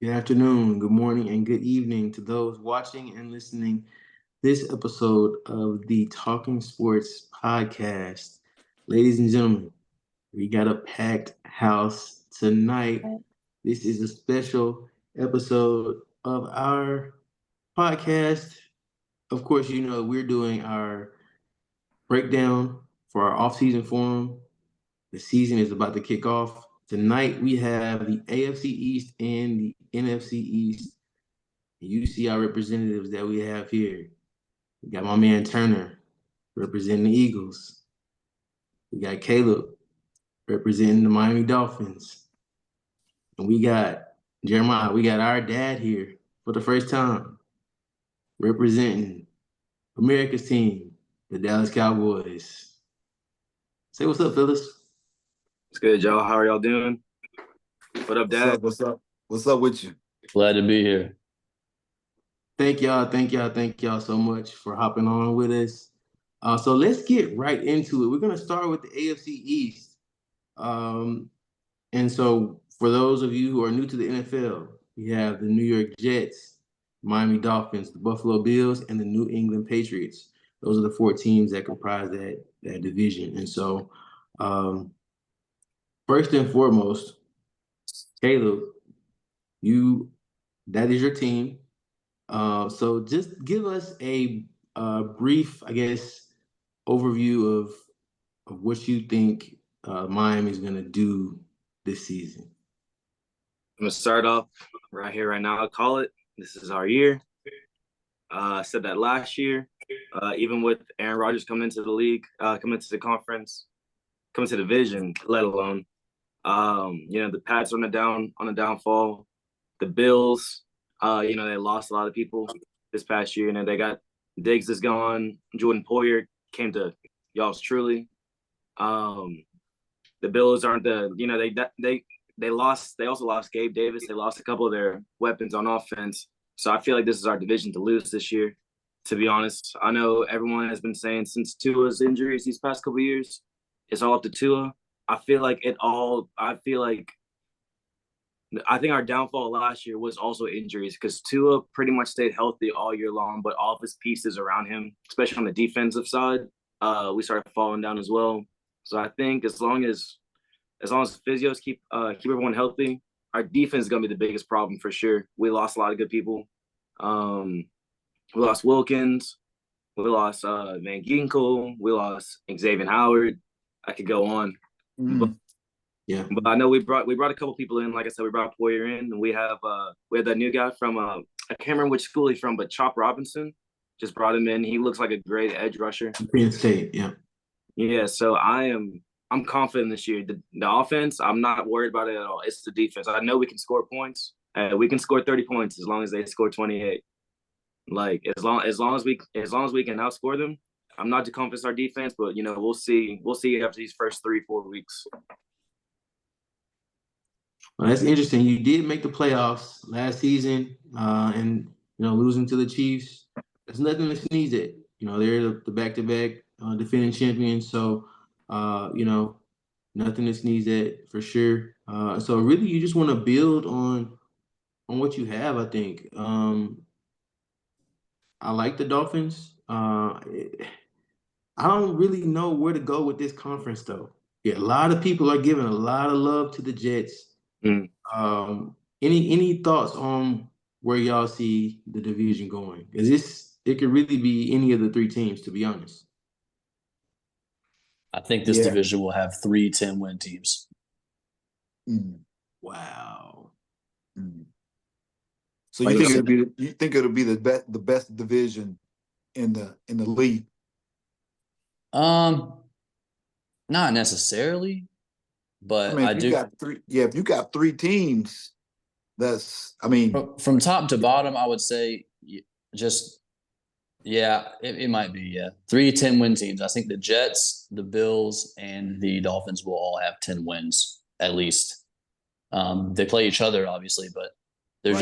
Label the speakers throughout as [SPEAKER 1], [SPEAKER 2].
[SPEAKER 1] Good afternoon, good morning, and good evening to those watching and listening this episode of the Talking Sports podcast. Ladies and gentlemen, we got a packed house tonight. This is a special episode of our podcast. Of course, you know we're doing our breakdown for our off-season forum. The season is about to kick off. Tonight we have the AFC East and the NFC East. You see our representatives that we have here. We got my man Turner representing the Eagles. We got Caleb representing the Miami Dolphins. And we got Jeremiah. We got our dad here for the first time representing America's team, the Dallas Cowboys. Say what's up, Phyllis.
[SPEAKER 2] It's good, Joe. How are y'all doing? What up,
[SPEAKER 3] What's
[SPEAKER 2] Dad?
[SPEAKER 3] up? What's up? What's up with you?
[SPEAKER 4] Glad to be here.
[SPEAKER 1] Thank y'all so much for hopping on with us. So let's get right into it. We're going to start with the AFC East. And so for those of you who are new to the NFL, we have the New York Jets, Miami Dolphins, the Buffalo Bills, and the New England Patriots. Those are the four teams that comprise that division. And so first and foremost, Caleb, that is your team. So just give us a brief, I guess, overview of what you think Miami is going to do this season.
[SPEAKER 2] I'm going to start off right here, right now. I'll call it. This is our year. I said that last year, even with Aaron Rodgers coming into the league, coming into the conference, coming to the division, let alone. The Pats on the downfall. The Bills, they lost a lot of people this past year. They got Diggs is gone. Jordan Poyer came to y'all's truly. The Bills aren't they lost. They also lost Gabe Davis. They lost a couple of their weapons on offense. So I feel like this is our division to lose this year. To be honest, I know everyone has been saying since Tua's injuries these past couple of years, it's all up to Tua. I think our downfall last year was also injuries because Tua pretty much stayed healthy all year long, but all of his pieces around him, especially on the defensive side, we started falling down as well. So I think as long as physios keep everyone healthy, our defense is gonna be the biggest problem for sure. We lost a lot of good people. We lost Wilkins, we lost Van Ginkel, we lost Xavier Howard. I could go on.
[SPEAKER 3] Mm.
[SPEAKER 1] Yeah,
[SPEAKER 2] but I know we brought a couple people in. Like I said, we brought Poyer in, and we have that new guy from I can't remember which school he's from, but Chop Robinson just brought him in. He looks like a great edge rusher.
[SPEAKER 1] Penn State, yeah.
[SPEAKER 2] Yeah, so I'm confident this year. The offense, I'm not worried about it at all. It's the defense. I know we can score points. We can score 30 points as long as they score 28. Like as long as we can outscore them. I'm not too confident our defense, but we'll see. We'll see after these first 3-4 weeks.
[SPEAKER 1] Well, that's interesting. You did make the playoffs last season, and losing to the Chiefs. There's nothing to sneeze at. They're the back-to-back defending champions, so nothing to sneeze at for sure. So really, you just want to build on what you have. I think. I like the Dolphins. I don't really know where to go with this conference, though. Yeah, a lot of people are giving a lot of love to the Jets.
[SPEAKER 2] Mm.
[SPEAKER 1] Any thoughts on where y'all see the division going? It could really be any of the three teams, to be honest.
[SPEAKER 4] I think this division will have 3 10-win teams.
[SPEAKER 3] Mm.
[SPEAKER 1] Wow.
[SPEAKER 3] Mm. So you think it'll be the best division in the league?
[SPEAKER 4] Not necessarily, but I do.
[SPEAKER 3] If you got 3 teams,
[SPEAKER 4] from top to bottom, I would say it might be 3 10-win teams. I think the Jets, the Bills, and the Dolphins will all have 10 wins at least. They play each other, obviously, but they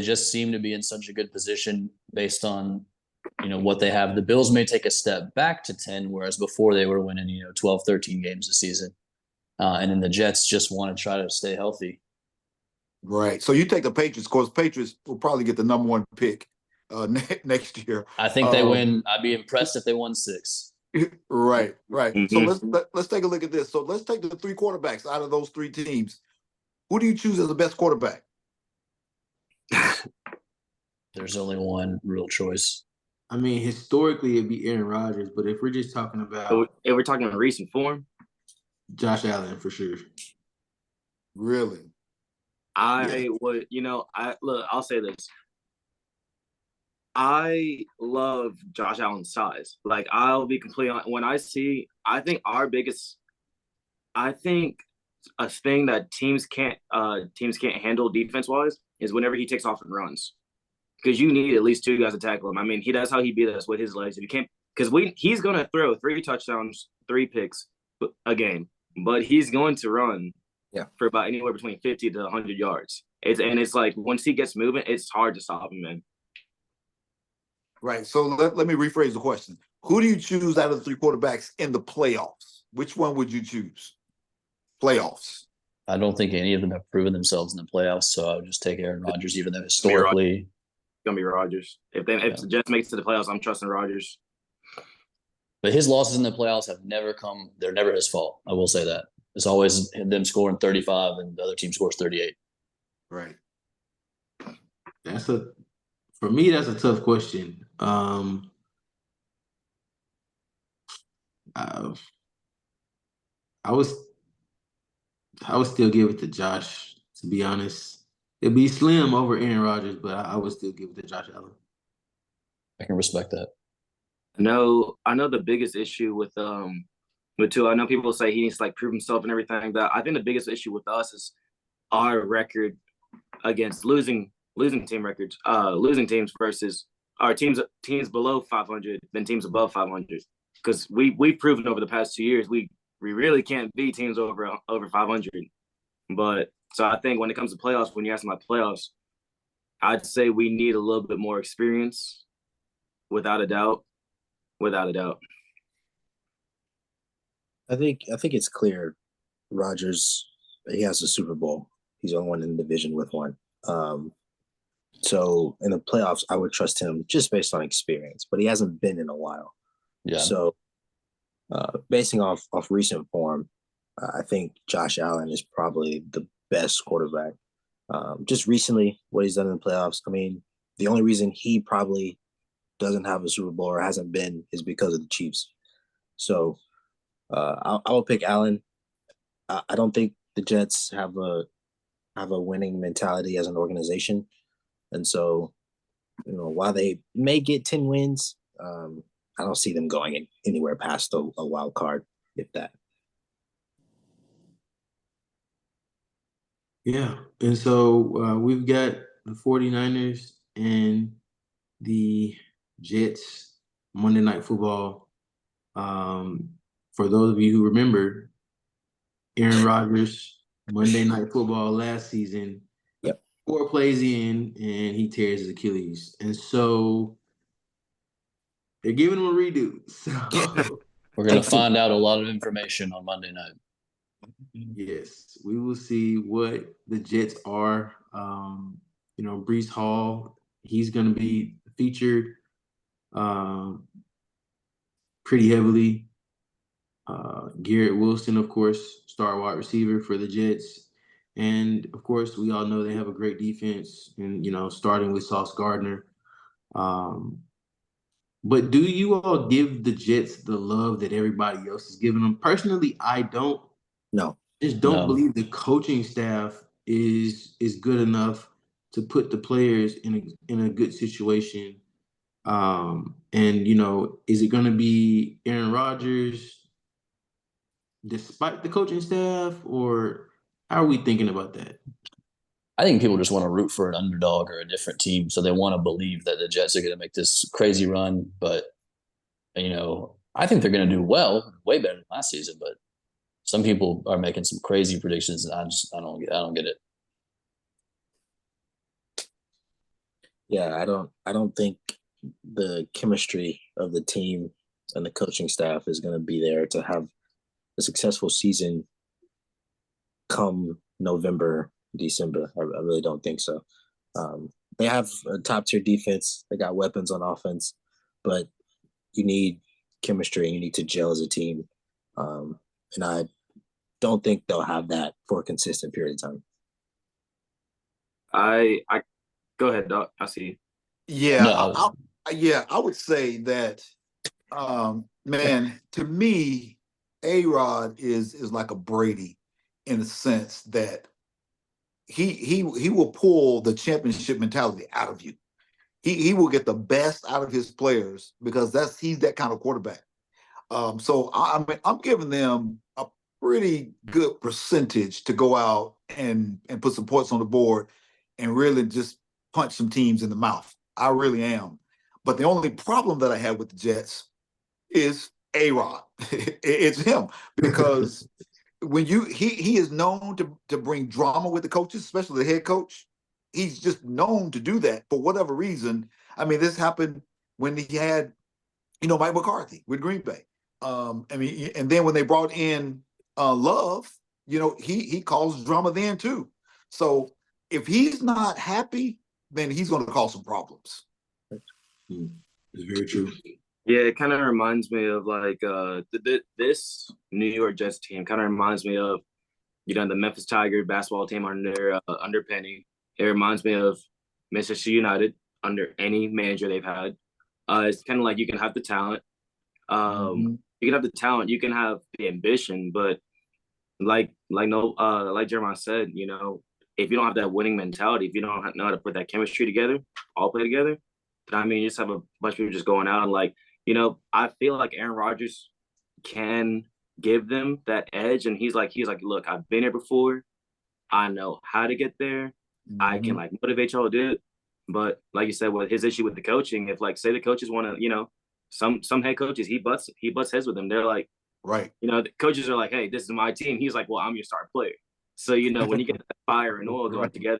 [SPEAKER 4] just seem to be in such a good position based on what they have. The Bills may take a step back to 10, whereas before they were winning 12, 13 games a season. And then the Jets just want to try to stay healthy.
[SPEAKER 3] Right. So you take the Patriots. Of course, Patriots will probably get the number 1 pick next year.
[SPEAKER 4] I think they win. I'd be impressed if they won 6.
[SPEAKER 3] Right.
[SPEAKER 2] Mm-hmm.
[SPEAKER 3] So let's take a look at this. So let's take the 3 quarterbacks out of those 3 teams. Who do you choose as the best quarterback?
[SPEAKER 4] There's only one real choice.
[SPEAKER 1] I mean, historically, it'd be Aaron Rodgers, but if we're just talking about
[SPEAKER 2] If we're talking recent form,
[SPEAKER 1] Josh Allen for sure.
[SPEAKER 3] Really?
[SPEAKER 2] I would, I'll say this. I love Josh Allen's size. Like, I'll be completely honest. I think a thing that teams can't handle defense wise is whenever he takes off and runs, because you need at least 2 guys to tackle him. I mean, that's how he beat us, with his legs. If you can't, because he's going to throw 3 touchdowns, 3 picks a game, but he's going to run for about anywhere between 50 to 100 yards. It's like, once he gets moving, it's hard to stop him, man.
[SPEAKER 3] Right. So let me rephrase the question. Who do you choose out of the 3 quarterbacks in the playoffs? Which one would you choose? Playoffs.
[SPEAKER 4] I don't think any of them have proven themselves in the playoffs, so I would just take Aaron Rodgers, even though historically
[SPEAKER 2] it's gonna be Rodgers. If the Jets make it to the playoffs, I'm trusting Rodgers.
[SPEAKER 4] But his losses in the playoffs have never come. They're never his fault. I will say that. It's always them scoring 35 and the other team scores 38.
[SPEAKER 3] Right.
[SPEAKER 1] For me, that's a tough question. I would still give it to Josh, to be honest. It'd be slim over Aaron Rodgers, but I would still give it to Josh Allen.
[SPEAKER 4] I can respect that.
[SPEAKER 2] I know the biggest issue with Tua. I know people say he needs to prove himself and everything. That I think the biggest issue with us is our record against losing team records, losing teams versus our teams below 500 than teams above 500. Because we've proven over the past 2 years we really can't beat teams over 500. But so I think when it comes to playoffs, when you ask about playoffs, I'd say we need a little bit more experience, without a doubt.
[SPEAKER 5] I think it's clear. Rodgers, he has a Super Bowl. He's the only one in the division with one. So in the playoffs, I would trust him just based on experience, but he hasn't been in a while.
[SPEAKER 4] Yeah.
[SPEAKER 5] So basing off recent form, I think Josh Allen is probably the best quarterback. Just recently, what he's done in the playoffs. I mean, the only reason he probably doesn't have a Super Bowl or hasn't been is because of the Chiefs. So I will pick Allen. I don't think the Jets have a winning mentality as an organization, and so while they may get 10 wins, I don't see them going anywhere past a wild card, if that.
[SPEAKER 1] Yeah. And so we've got the 49ers and the Jets Monday Night Football. For those of you who remember, Aaron Rodgers, Monday Night Football last season, 4 plays in, and he tears his Achilles. And so they're giving him a redo. So
[SPEAKER 4] we're going to find out a lot of information on Monday night.
[SPEAKER 1] Yes, we will see what the Jets are. Breece Hall, he's going to be featured pretty heavily. Garrett Wilson, of course, star wide receiver for the Jets. And, of course, we all know they have a great defense, and, starting with Sauce Gardner. But do you all give the Jets the love that everybody else is giving them? Personally, I don't.
[SPEAKER 5] No.
[SPEAKER 1] Just don't believe the coaching staff is good enough to put the players in a good situation. Is it going to be Aaron Rodgers despite the coaching staff, or how are we thinking about that?
[SPEAKER 4] I think people just want to root for an underdog or a different team, so they want to believe that the Jets are going to make this crazy run. But I think they're going to do well, way better than last season. But some people are making some crazy predictions, and I don't get it.
[SPEAKER 5] Yeah, I don't think the chemistry of the team and the coaching staff is going to be there to have a successful season come November, December. I really don't think so. They have a top tier defense. They got weapons on offense, but you need chemistry and you need to gel as a team. And I don't think they'll have that for a consistent period of time.
[SPEAKER 2] I go ahead, Doc. I see you.
[SPEAKER 3] Yeah,
[SPEAKER 4] No,
[SPEAKER 3] I would say that, man, to me, A-Rod is like a Brady in the sense that he will pull the championship mentality out of you. He will get the best out of his players because he's that kind of quarterback. So I mean, I'm giving them a pretty good percentage to go out and put some points on the board and really just punch some teams in the mouth. I really am. But the only problem that I have with the Jets is A-Rod. It's him because when he is known to bring drama with the coaches, especially the head coach. He's just known to do that for whatever reason. I mean, this happened when he had, Mike McCarthy with Green Bay. I mean, and then when they brought in Love, he caused drama then too. So if he's not happy, then he's going to cause some problems.
[SPEAKER 1] It's very true.
[SPEAKER 2] Yeah, it kind of reminds me of like this New York Jets team. Kind of reminds me of the Memphis Tiger basketball team under Penny. It reminds me of Manchester United under any manager they've had. It's kind of like you can have the talent. You can have the talent, you can have the ambition, but like Jeremiah said, if you don't have that winning mentality, if you don't know how to put that chemistry together, all play together, then I mean, you just have a bunch of people just going out and I feel like Aaron Rodgers can give them that edge, and he's like, look, I've been here before, I know how to get there, I can motivate y'all to do it. But like you said, with his issue with the coaching, if say the coaches want to, some head coaches, he butts heads with them. They're like,
[SPEAKER 3] right.
[SPEAKER 2] The coaches are like, hey, this is my team. He's like, well, I'm your star player. So, when you get that fire and oil going together,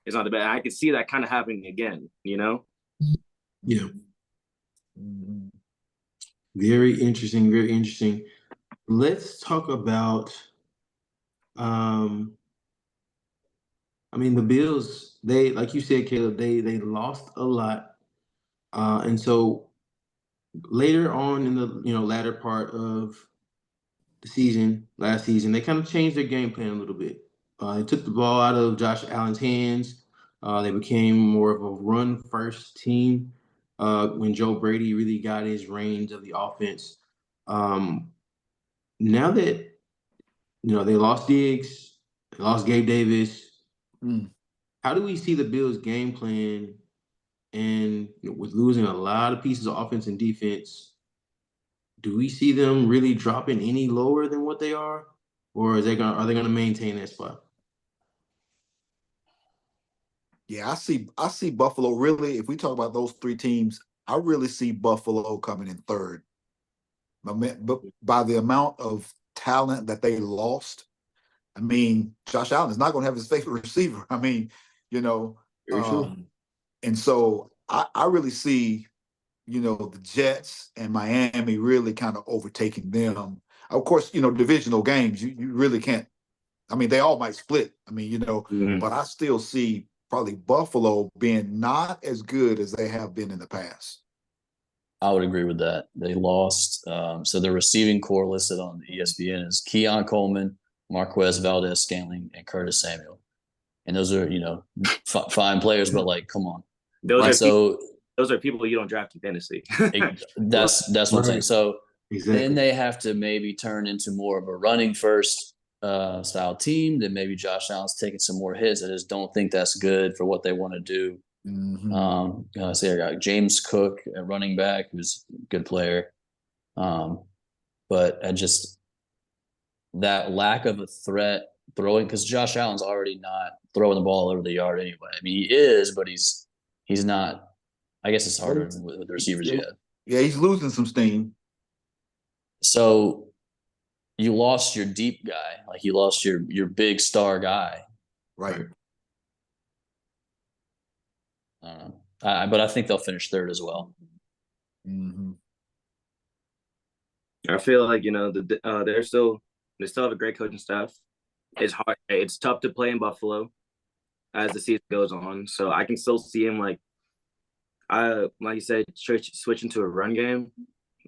[SPEAKER 2] it's not the bad. I can see that kind of happening again,
[SPEAKER 1] Yeah. Very interesting. Very interesting. Let's talk about, the Bills, they, like you said, Caleb, they lost a lot. And so later on in the, latter part of the season, last season, they kind of changed their game plan a little bit. They took the ball out of Josh Allen's hands. They became more of a run-first team when Joe Brady really got his reins of the offense. Now that, they lost Diggs, they lost Gabe Davis, how do we see the Bills' game plan? And with losing a lot of pieces of offense and defense, do we see them really dropping any lower than what they are, or are they gonna maintain that spot?
[SPEAKER 3] Yeah, I see Buffalo really. If we talk about those three teams, I really see Buffalo coming in third. But by the amount of talent that they lost, I mean, Josh Allen is not going to have his favorite receiver. I mean, and so I really see, the Jets and Miami really kind of overtaking them. Of course, divisional games, you really can't. I mean, they all might split. I mean, but I still see probably Buffalo being not as good as they have been in the past.
[SPEAKER 4] I would agree with that. They lost. So the receiving core listed on ESPN is Keon Coleman, Marquez Valdez-Scantling, and Curtis Samuel. And those are, fine players, but come on.
[SPEAKER 2] Those are people you don't draft in fantasy.
[SPEAKER 4] That's what I'm saying. So then they have to maybe turn into more of a running first style team. Then maybe Josh Allen's taking some more hits. I just don't think that's good for what they want to do. I got James Cook, a running back, who's a good player. But that lack of a threat throwing, because Josh Allen's already not throwing the ball over the yard anyway. I mean, he is, but he's not. I guess it's harder with the receivers you have.
[SPEAKER 3] Yeah, he's losing some steam.
[SPEAKER 4] So you lost your deep guy, you lost your big star guy,
[SPEAKER 3] right?
[SPEAKER 4] But I think they'll finish third as well.
[SPEAKER 2] I feel like they still have a great coaching staff. It's hard. It's tough to play in Buffalo as the season goes on. So I can still see him like you said, switching to a run game.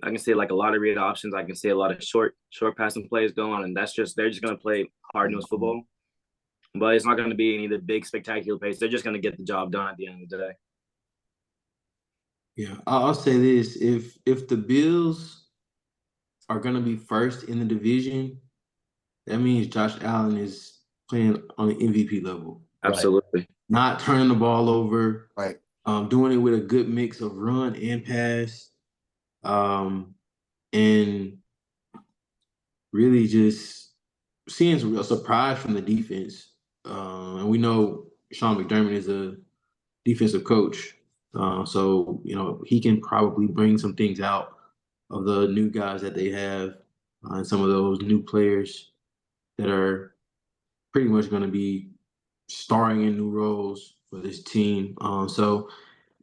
[SPEAKER 2] I can see like a lot of read options. I can see a lot of short passing plays going, and they're just gonna play hard nosed football. But it's not going to be any of the big spectacular plays. They're just going to get the job done at the end of the day.
[SPEAKER 1] Yeah, I'll say this: if the Bills are going to be first in the division, that means Josh Allen is playing on an MVP level.
[SPEAKER 2] Absolutely.
[SPEAKER 1] Right? Not turning the ball over.
[SPEAKER 3] Right.
[SPEAKER 1] Doing it with a good mix of run and pass. And really just seeing a surprise from the defense. And we know Sean McDermott is a defensive coach. So, he can probably bring some things out of the new guys that they have and some of those new players that are pretty much going to be starring in new roles for this team. So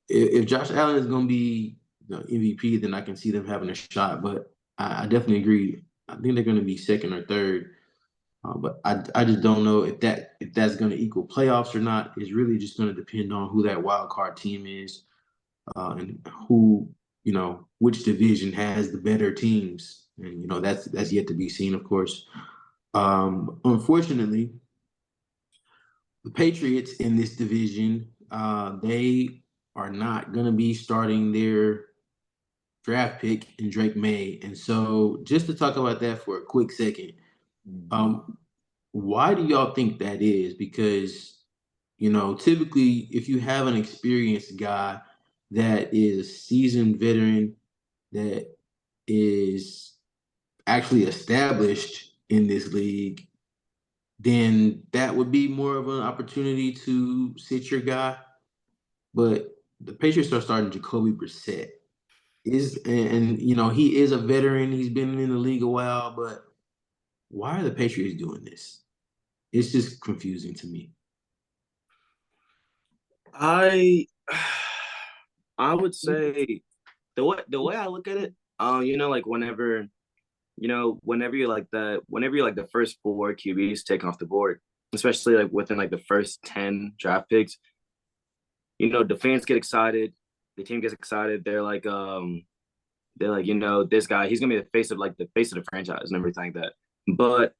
[SPEAKER 1] if Josh Allen is going to be the MVP, then I can see them having a shot. But I definitely agree. I think they're going to be second or third. But I just don't know if that's going to equal playoffs or not. It's really just going to depend on who that wild card team is and who, which division has the better teams. And, that's yet to be seen, of course. Unfortunately, the Patriots in this division, they are not going to be starting their draft pick in Drake May. And so just to talk about that for a quick second, why do y'all think that is? Because, typically if you have an experienced guy that is a seasoned veteran that is actually established in this league, then that would be more of an opportunity to sit your guy. But the Patriots are starting Jacoby Brissett. He is a veteran. He's been in the league a while, but why are the Patriots doing this? It's just confusing to me.
[SPEAKER 2] I would say the way I look at it, like whenever you're like the first 4 QBs taken off the board, especially like within like the first 10 draft picks, the fans get excited, the team gets excited. They're like, this guy, he's gonna be the face of the franchise and everything like that. But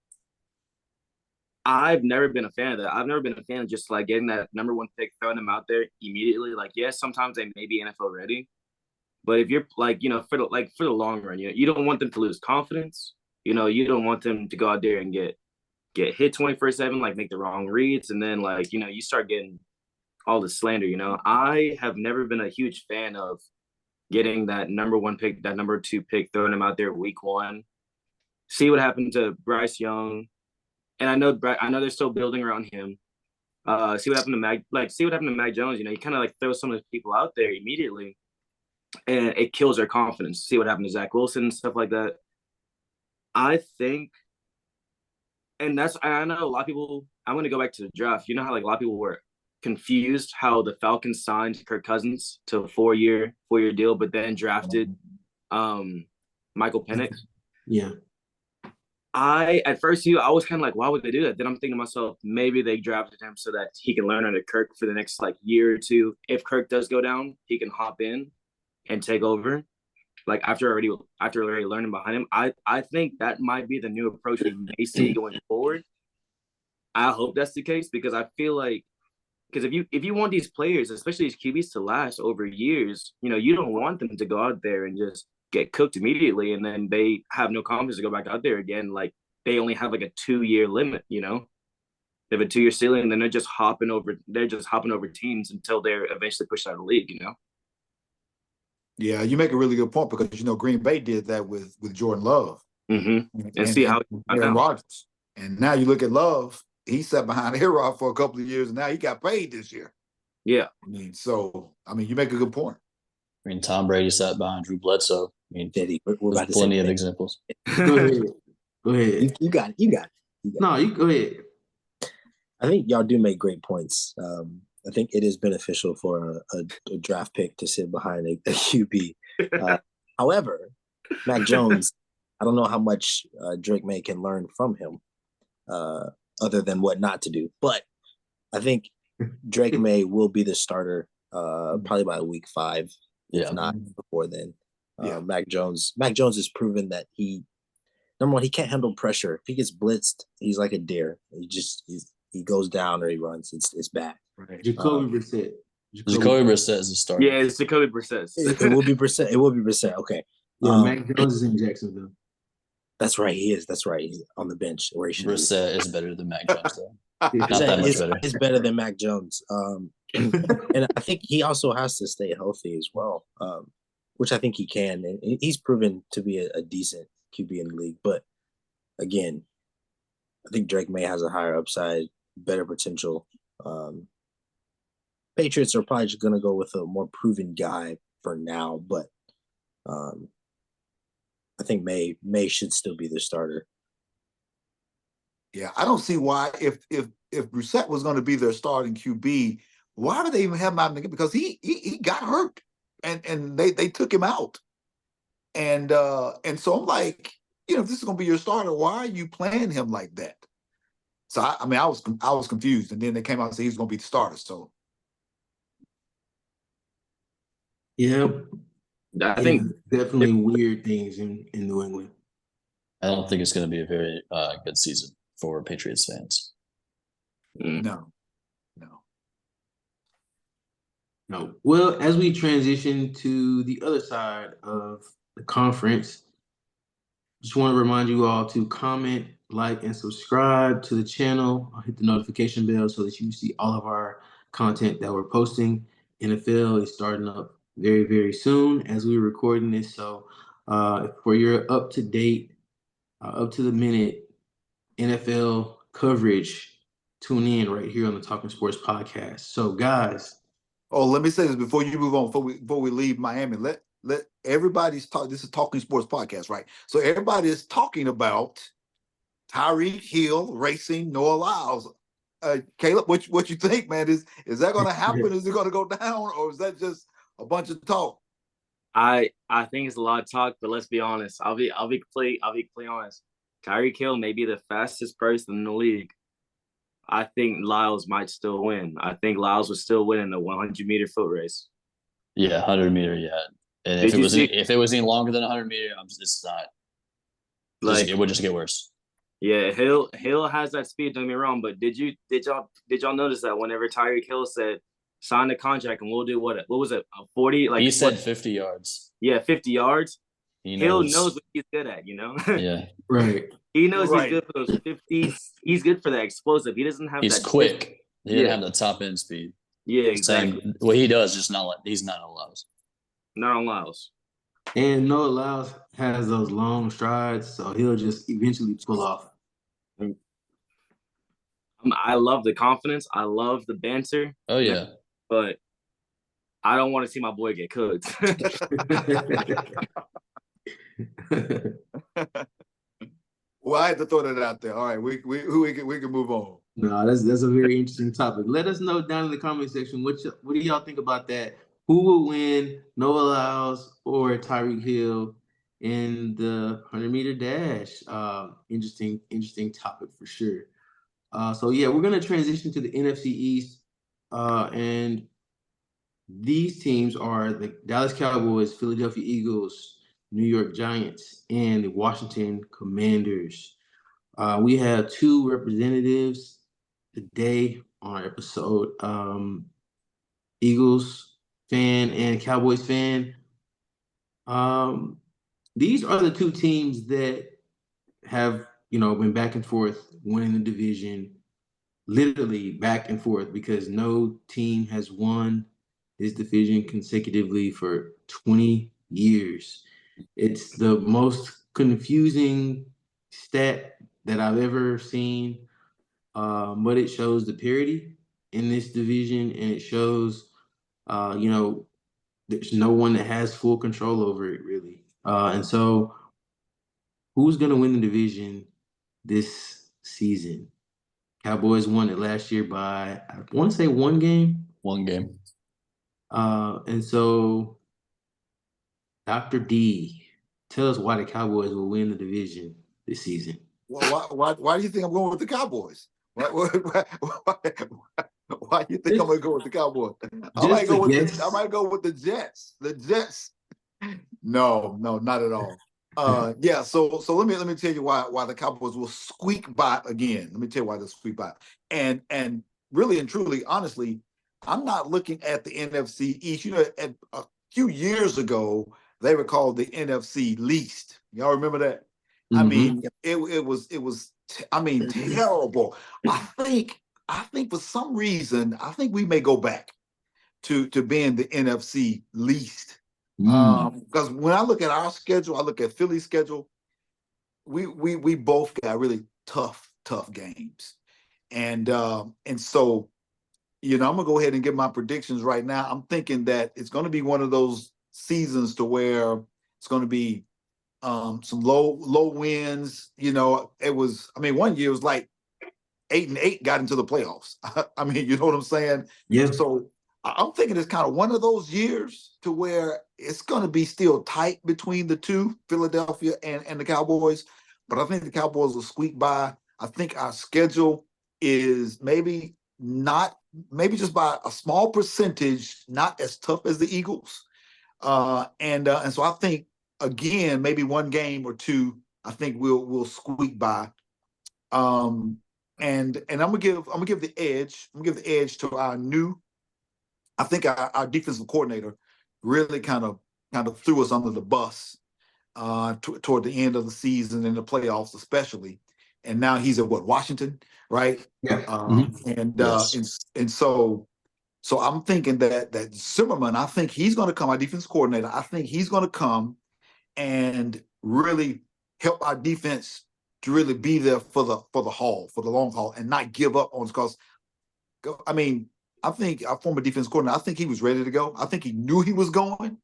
[SPEAKER 2] I've never been a fan of that. I've never been a fan of just like getting that number 1 pick, throwing them out there immediately. Like, yes, sometimes they may be NFL ready, but if you're like, for the long run, you don't want them to lose confidence. You don't want them to go out there and get hit 24/7, like make the wrong reads, and then like you start getting all the slander. I have never been a huge fan of getting that number 1 pick, that number 2 pick, throwing them out there week 1. See what happened to Bryce Young. And I know they're still building around him. See what happened to Mac Jones. You kind of like throw some of those people out there immediately, and it kills their confidence. See what happened to Zach Wilson and stuff like that. I think, and I know a lot of people. I'm going to go back to the draft. You know how like a lot of people were confused how the Falcons signed Kirk Cousins to a 4-year deal, but then drafted Michael Penix.
[SPEAKER 1] Yeah.
[SPEAKER 2] At first I was kind of like, why would they do that? Then I'm thinking to myself, maybe they drafted him so that he can learn under Kirk for the next like year or two. If Kirk does go down, he can hop in and take over. Like after already learning behind him. I think that might be the new approach we may see going forward. I hope that's the case because I feel like if you want these players, especially these QBs, to last over years, you don't want them to go out there and just get cooked immediately and then they have no confidence to go back out there again. Like they only have like a 2-year limit, they have a 2-year ceiling and then they're just hopping over teams until they're eventually pushed out of the league,
[SPEAKER 3] Yeah, you make a really good point because Green Bay did that with Jordan Love.
[SPEAKER 2] Mm-hmm. And see how
[SPEAKER 3] Aaron Rodgers. And now you look at Love, he sat behind A-Rod for a couple of years and now he got paid this year.
[SPEAKER 2] Yeah.
[SPEAKER 3] You make a good point.
[SPEAKER 4] I mean, Tom Brady sat behind Drew Bledsoe. I mean,
[SPEAKER 5] we're about
[SPEAKER 4] there's plenty of examples.
[SPEAKER 1] Go ahead.
[SPEAKER 5] You got it.
[SPEAKER 1] No, you go ahead.
[SPEAKER 5] I think y'all do make great points. I think it is beneficial for a draft pick to sit behind a QB. However, Mac Jones, I don't know how much Drake May can learn from him. other than what not to do. But I think Drake May will be the starter probably by week 5, if not before then. Mac Jones has proven that number one, he can't handle pressure. If he gets blitzed, he's like a deer. He goes down or he runs. It's bad.
[SPEAKER 1] Right. Jacoby Brissett.
[SPEAKER 4] Jacoby Brissett is the starter.
[SPEAKER 2] Yeah, it's Jacoby Brissett.
[SPEAKER 5] It will be Brissett. It will be Brissett. Okay.
[SPEAKER 1] Yeah, Mac Jones is in Jacksonville.
[SPEAKER 5] That's right. He is. That's right. He's on the bench where he should be.
[SPEAKER 4] Brissett is better than Mac Jones, though. Not
[SPEAKER 5] It's-
[SPEAKER 4] that much
[SPEAKER 5] it's-
[SPEAKER 4] better.
[SPEAKER 5] It's better than Mac Jones. And I think he also has to stay healthy as well, which I think he can. And he's proven to be a decent QB in the league. But again, I think Drake May has a higher upside, better potential. Patriots are probably just going to go with a more proven guy for now, but I think May should still be the starter.
[SPEAKER 3] Yeah, I don't see why if Brissett was going to be their starting QB, why would they even have him out in the game? Because he got hurt and they took him out. And so I'm like, if this is going to be your starter, why are you playing him like that? So I was confused, and then they came out and said he was going to be the starter. So
[SPEAKER 1] yeah,
[SPEAKER 2] I think
[SPEAKER 1] definitely weird things in New England.
[SPEAKER 4] I don't think it's going to be a very good season for Patriots fans.
[SPEAKER 3] no.
[SPEAKER 1] Well, as we transition to the other side of the conference, just want to remind you all to comment, like, and subscribe to the channel. Hit the notification bell so that you see all of our content that we're posting. NFL is starting up very, very soon as we're recording this. So for your up-to-date, up-to-the-minute NFL coverage, tune in right here on the Talking Sports podcast. So, guys.
[SPEAKER 3] Oh, let me say this before you move on, before we leave Miami. Let everybody's talk. This is Talking Sports podcast, right? So everybody is talking about Tyreek Hill racing Noah Lyles. Caleb, what you think, man? Is that going to happen? Is it going to go down, or is that just a bunch of talk?
[SPEAKER 2] I think it's a lot of talk, but let's be honest. I'll be completely honest. Tyreek Hill may be the fastest person in the league. I think Lyles might still win. I think Lyles would still win in the 100-meter foot race.
[SPEAKER 4] Yeah, 100-meter, yeah. And if it was any longer than 100-meter, it's not. It would just get worse.
[SPEAKER 2] Yeah, Hill has that speed. Don't get me wrong, but did y'all notice that whenever Tyreek Hill said sign the contract and we'll do what was it, 40? Like
[SPEAKER 4] he said 50 yards.
[SPEAKER 2] Yeah, 50 yards.
[SPEAKER 4] Hill
[SPEAKER 2] knows what he's good at,
[SPEAKER 4] Yeah,
[SPEAKER 1] right.
[SPEAKER 2] He knows he's good for those 50s. He's good for that explosive. He doesn't have.
[SPEAKER 4] He's quick. He didn't have the top end speed.
[SPEAKER 2] Yeah, exactly.
[SPEAKER 4] What he does, he's not on Lyles.
[SPEAKER 2] Not on Lyles.
[SPEAKER 1] And Noah Lyles has those long strides, so he'll just eventually pull off.
[SPEAKER 2] I love the confidence. I love the banter.
[SPEAKER 4] Oh yeah,
[SPEAKER 2] but I don't want to see my boy get cooked.
[SPEAKER 3] Well, I had to throw that out there. All right, we can move on.
[SPEAKER 1] No, that's a very interesting topic. Let us know down in the comment section what do y'all think about that? Who will win, Noah Lyles or Tyreek Hill in the 100-meter dash? Interesting topic for sure. So yeah, we're gonna transition to the NFC East, and these teams are the Dallas Cowboys, Philadelphia Eagles, New York Giants, and the Washington Commanders. We have two representatives today on our episode. Eagles fan and Cowboys fan. These are the two teams that have, been back and forth winning the division, literally back and forth, because no team has won this division consecutively for 20 years. It's the most confusing stat that I've ever seen, but it shows the parity in this division, and it shows, there's no one that has full control over it, really. And so who's going to win the division this season? Cowboys won it last year by, I want to say, one game.
[SPEAKER 4] One game.
[SPEAKER 1] And so, Dr. D, tell us why the Cowboys will win the division this season.
[SPEAKER 3] Well, why do you think I'm going with the Cowboys? Why you think I'm gonna go with the Cowboys? I might go with the Jets. The Jets. No, not at all. Yeah. So let me tell you why the Cowboys will squeak by again. Let me tell you why they'll squeak by. And really and truly, honestly, I'm not looking at the NFC East. At a few years ago, they were called the NFC least. Y'all remember that? Mm-hmm. I mean, it was terrible. I think for some reason, I think we may go back to being the NFC least. Because when I look at our schedule, I look at Philly's schedule, we both got really tough games. And so, I'm gonna go ahead and give my predictions right now. I'm thinking that it's gonna be one of those seasons to where it's gonna be some low wins. One year it was like 8-8 got into the playoffs. I mean, you know what I'm saying?
[SPEAKER 1] Yeah.
[SPEAKER 3] So I'm thinking it's kind of one of those years to where it's going to be still tight between the two, Philadelphia and the Cowboys. But I think the Cowboys will squeak by. I think our schedule is maybe just by a small percentage, not as tough as the Eagles. And so I think, again, maybe one game or two, I think we'll squeak by. And I'm gonna give the edge. I'm gonna give the edge to our new. I think our defensive coordinator really kind of threw us under the bus toward the end of the season and the playoffs, especially. And now he's at Washington, right?
[SPEAKER 1] Yeah.
[SPEAKER 3] And so I'm thinking that Zimmerman, I think he's going to come. Our defense coordinator, I think he's going to come and really help our defense to really be there for the long haul, and not give up on us. Because, I think our former defense coordinator, I think he was ready to go. I think he knew he was going.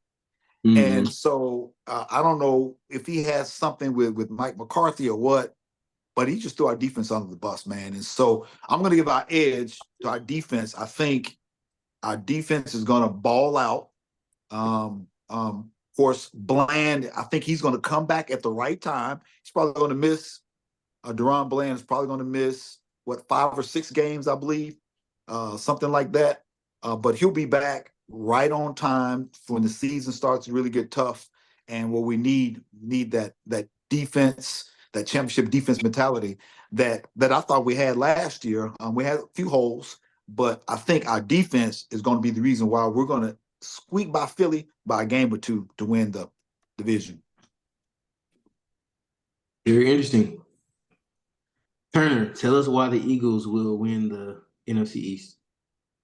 [SPEAKER 3] Mm-hmm. And so I don't know if he has something with Mike McCarthy or what, but he just threw our defense under the bus, man. And so I'm going to give our edge to our defense. I think our defense is going to ball out. Of course, Bland, I think he's going to come back at the right time. He's probably going to miss. Deron Bland is probably going to miss, 5 or 6 games, I believe. Something like that. But he'll be back right on time when the season starts to really get tough, and where we need that defense, that championship defense mentality that I thought we had last year. We had a few holes, but I think our defense is going to be the reason why we're going to squeak by Philly by a game or two to win the division.
[SPEAKER 1] Very interesting. Turner, tell us why the Eagles will win the NFC East.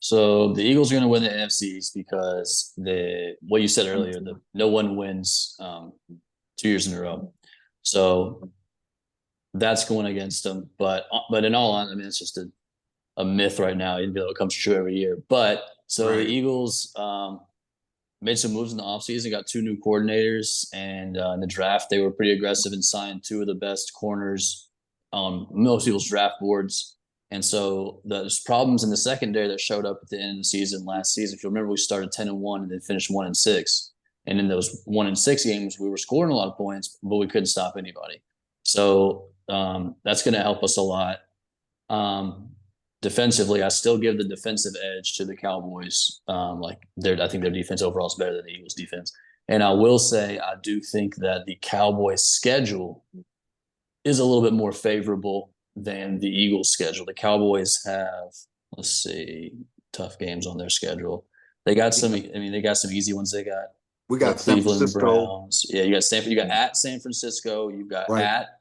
[SPEAKER 4] So the Eagles are going to win the NFC East because what you said earlier, no one wins 2 years in a row. So that's going against them. But in all honesty, it's just a myth right now, even though it comes true every year. But so The Eagles made some moves in the offseason, got 2 new coordinators, and in the draft, they were pretty aggressive and signed 2 of the best corners on most people's draft boards. And so there's problems in the secondary that showed up at the end of the season last season. If you remember, we started 10-1 and then finished 1-6. And in those 1-6 games, we were scoring a lot of points, but we couldn't stop anybody. So that's going to help us a lot. Defensively, I still give the defensive edge to the Cowboys. I think their defense overall is better than the Eagles' defense. And I will say I do think that the Cowboys' schedule is a little bit more favorable than the Eagles' schedule. The Cowboys have, tough games on their schedule. They got some easy ones. We got
[SPEAKER 3] San
[SPEAKER 4] Cleveland
[SPEAKER 3] Francisco.
[SPEAKER 4] Browns. Yeah, you got Stanford. You got at San Francisco. You got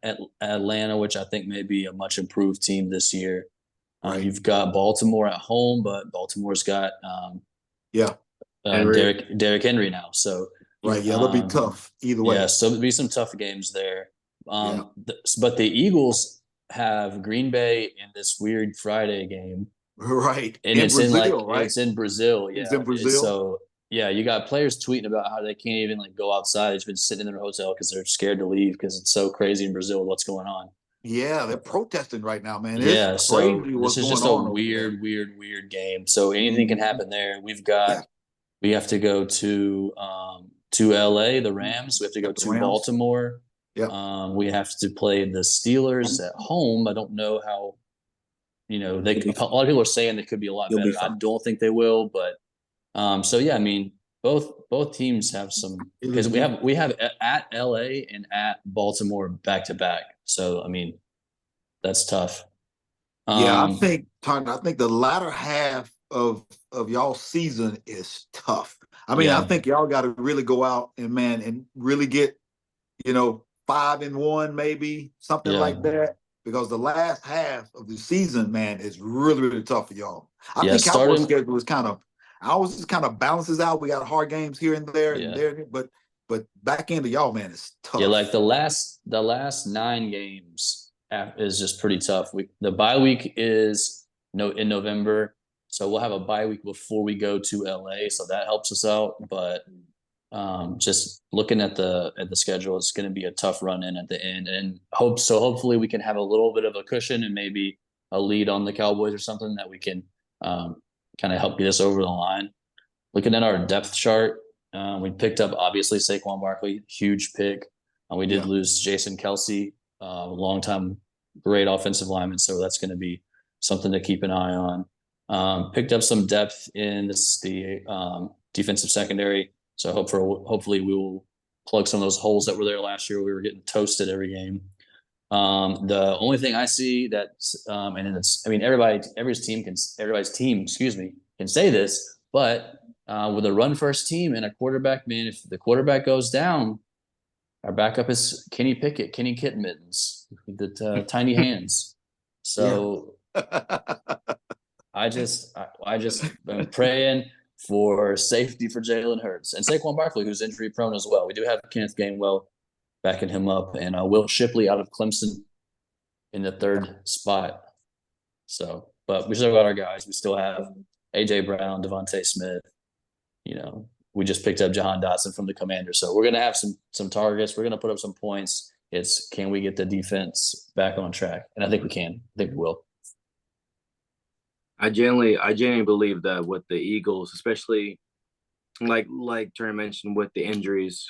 [SPEAKER 4] at Atlanta, which I think may be a much improved team this year. You've got Baltimore at home, but Baltimore's got Derrick Henry now. So
[SPEAKER 3] it'll be tough either way.
[SPEAKER 4] Yeah, so there'll be some tough games there. But the Eagles have Green Bay in this weird Friday game.
[SPEAKER 3] Right.
[SPEAKER 4] And
[SPEAKER 3] it's Brazil,
[SPEAKER 4] right? It's in Brazil. Yeah.
[SPEAKER 3] It's in Brazil.
[SPEAKER 4] So you got players tweeting about how they can't even go outside. They've been sitting in their hotel because they're scared to leave because it's so crazy in Brazil with what's going on.
[SPEAKER 3] Yeah, they're protesting right now, man.
[SPEAKER 4] It's crazy this is just a weird game. So anything can happen there. We have to go to LA, the Rams. We have to go to Baltimore.
[SPEAKER 3] Yeah.
[SPEAKER 4] We have to play the Steelers at home. I don't know how a lot of people are saying they could be a lot better. I don't think they will, but so yeah, I mean, both teams have some, because we have at LA and at Baltimore back to back. So I mean, that's tough.
[SPEAKER 3] Yeah, I think the latter half of y'all season is tough. I mean, I think y'all got to really go out and really get 5-1, maybe something like that, because the last half of the season, man, is really, really tough for y'all. I think Cowboys' schedule is kind of balances out. We got hard games here and there and there, but back into y'all, man, it's tough.
[SPEAKER 4] Yeah, like the last 9 games is just pretty tough. The bye week is in November, so we'll have a bye week before we go to LA, so that helps us out. But just looking at the schedule, it's going to be a tough run in at the end, and hopefully we can have a little bit of a cushion and maybe a lead on the Cowboys or something that we can kind of help get us over the line. Looking at our depth chart, we picked up obviously Saquon Barkley, huge pick. We did lose Jason Kelce, long-time great offensive lineman, so that's going to be something to keep an eye on. Picked up some depth in the defensive secondary, so hopefully we will plug some of those holes that were there last year. We were getting toasted every game. The only thing I see that's and it's, I mean, everybody's team can say this, but with a run-first team and a quarterback, man, if the quarterback goes down, our backup is Kenny Pickett, Kenny Kitten Mittens, the tiny hands. So I just am praying for safety for Jalen Hurts and Saquon Barkley, who's injury prone as well. We do have Kenneth Gainwell backing him up, and Will Shipley out of Clemson in the 3rd spot. So, but we still got our guys. We still have AJ Brown, Devontae Smith. We just picked up Jahan Dotson from the Commanders. So we're going to have some targets. We're going to put up some points. It's, can we get the defense back on track? And I think we can. I think we will.
[SPEAKER 2] I genuinely believe that with the Eagles, especially like Trey mentioned with the injuries,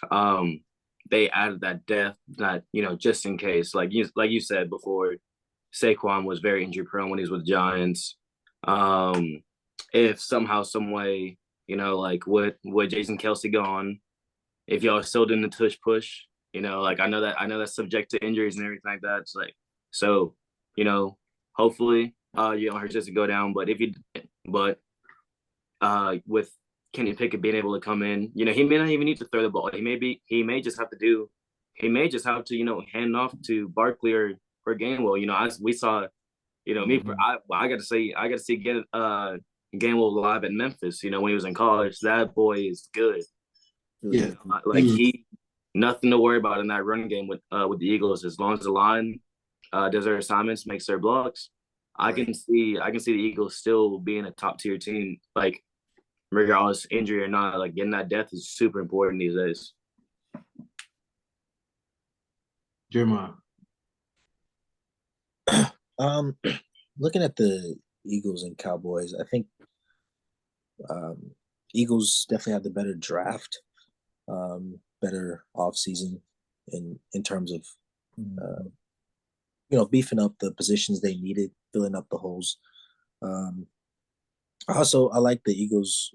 [SPEAKER 2] they added that depth, that just in case. Like you said before, Saquon was very injury prone when he was with the Giants. If somehow, some way, like with Jason Kelce gone, if y'all still doing the tush push, I know that's subject to injuries and everything like that. It's like, so, hopefully Hurts doesn't go down, but with Kenny Pickett being able to come in, he may not even need to throw the ball. He may just have to hand off to Barkley or Gainwell. We saw, I got to see Gainwell live at Memphis, when he was in college. That boy is good.
[SPEAKER 1] Yeah.
[SPEAKER 2] He nothing to worry about in that run game with the Eagles. As long as the line does their assignments, makes their blocks, I can see the Eagles still being a top tier team, like regardless injury or not. Like getting that depth is super important these days.
[SPEAKER 1] Jeremiah.
[SPEAKER 5] Looking at the Eagles and Cowboys, I think Eagles definitely have the better draft, better offseason in terms of beefing up the positions they needed, filling up the holes. I like the Eagles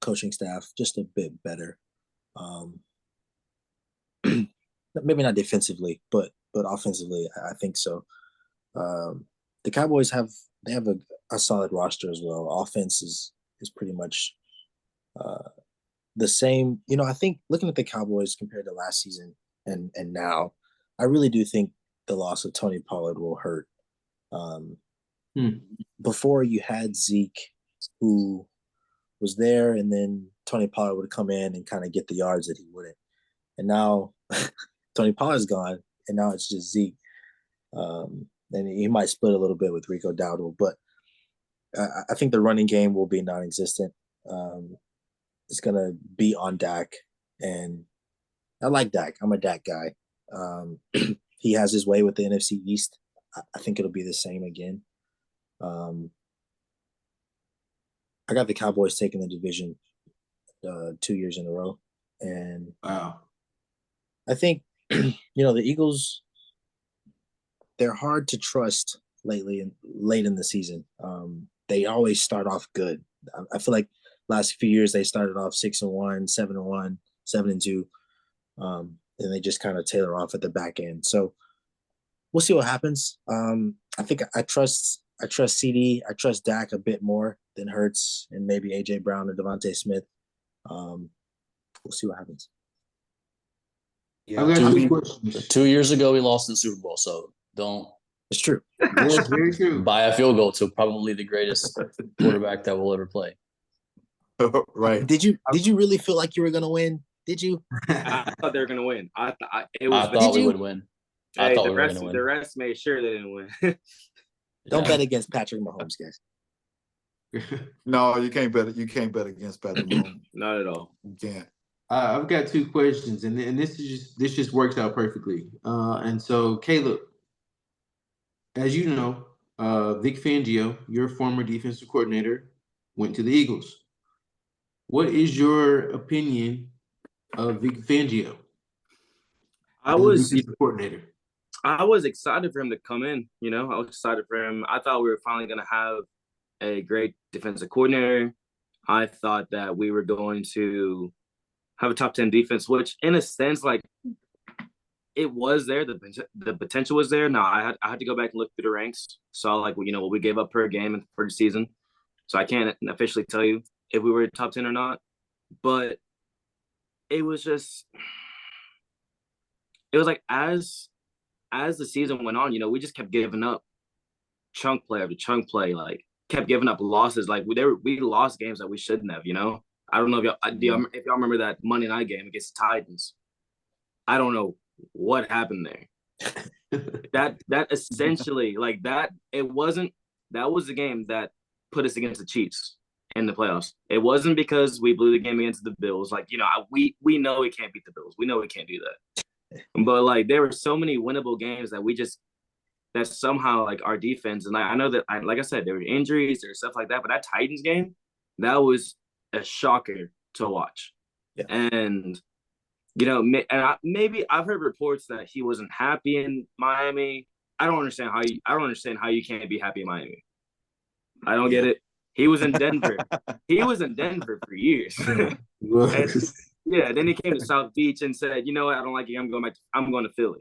[SPEAKER 5] coaching staff just a bit better. Maybe not defensively, but offensively, I think so. The Cowboys have a solid roster as well. Offense is pretty much the same. I think looking at the Cowboys compared to last season and now, I really do think the loss of Tony Pollard will hurt. Before, you had Zeke, who was there, and then Tony Pollard would come in and kind of get the yards that he wouldn't. And now Tony Pollard's gone, and now it's just Zeke. And he might split a little bit with Rico Dowdle, but I think the running game will be non-existent. It's going to be on Dak, and I like Dak. I'm a Dak guy. He has his way with the NFC East. I think it'll be the same again. I got the Cowboys taking the division 2 years in a row. And
[SPEAKER 1] wow,
[SPEAKER 5] I think, the Eagles, they're hard to trust lately and late in the season. They always start off good. I feel like last few years they started off 6-1, 7-1, 7-2, and they just kind of tailor off at the back end. So we'll see what happens. I think I trust CD. I trust Dak a bit more than Hurts and maybe AJ Brown or Devontae Smith. We'll see what happens.
[SPEAKER 1] I've got two questions.
[SPEAKER 4] 2 years ago, we lost in the Super Bowl, so don't.
[SPEAKER 5] It's true.
[SPEAKER 1] Yes, very true.
[SPEAKER 4] By a field goal to probably the greatest quarterback that will ever play.
[SPEAKER 3] Right.
[SPEAKER 5] Did you really feel like you were gonna win? Did you?
[SPEAKER 2] I thought they were gonna win. I thought
[SPEAKER 4] we would win. I thought we were going to win.
[SPEAKER 2] The rest made sure they didn't win.
[SPEAKER 5] Don't bet against Patrick Mahomes, guys.
[SPEAKER 3] No, you can't bet. You can't bet against Patrick Mahomes.
[SPEAKER 2] Not at all.
[SPEAKER 3] You can't.
[SPEAKER 1] I've got two questions, and this just works out perfectly. And so, Caleb, as you know, Vic Fangio, your former defensive coordinator, went to the Eagles. What is your opinion of Vic Fangio?
[SPEAKER 2] I was
[SPEAKER 1] defensive coordinator.
[SPEAKER 2] I was excited for him to come in. You know, I was excited for him. I thought we were finally going to have a great defensive coordinator. I thought that we were going to have a top 10 defense, which in a sense, like, it was there. The potential was there. Now, I had to go back and look through the ranks. Saw, like, you know, what we gave up per game and per season. So I can't officially tell you if we were top 10 or not. But it was like as the season went on, you know, we just kept giving up chunk play after chunk play, like kept giving up losses. Like we lost games that we shouldn't have, you know. I don't know if y'all remember that Monday night game against the Titans. I don't know what happened there. that essentially, like, that was the game that put us against the Chiefs in the playoffs. It wasn't because we blew the game against the Bills. Like, you know, we know we can't beat the Bills. We know we can't do that. But, like, there were so many winnable games that somehow, like, our defense, and I know that, like I said, there were injuries, there was stuff like that, but that Titans game, that was a shocker to watch.
[SPEAKER 5] Yeah.
[SPEAKER 2] And, you know, maybe I've heard reports that he wasn't happy in Miami. I don't understand how you can't be happy in Miami. I don't get it. He was in Denver. He was in Denver for years. Then he came to South Beach and said, you know what, I don't like it. I'm going to Philly.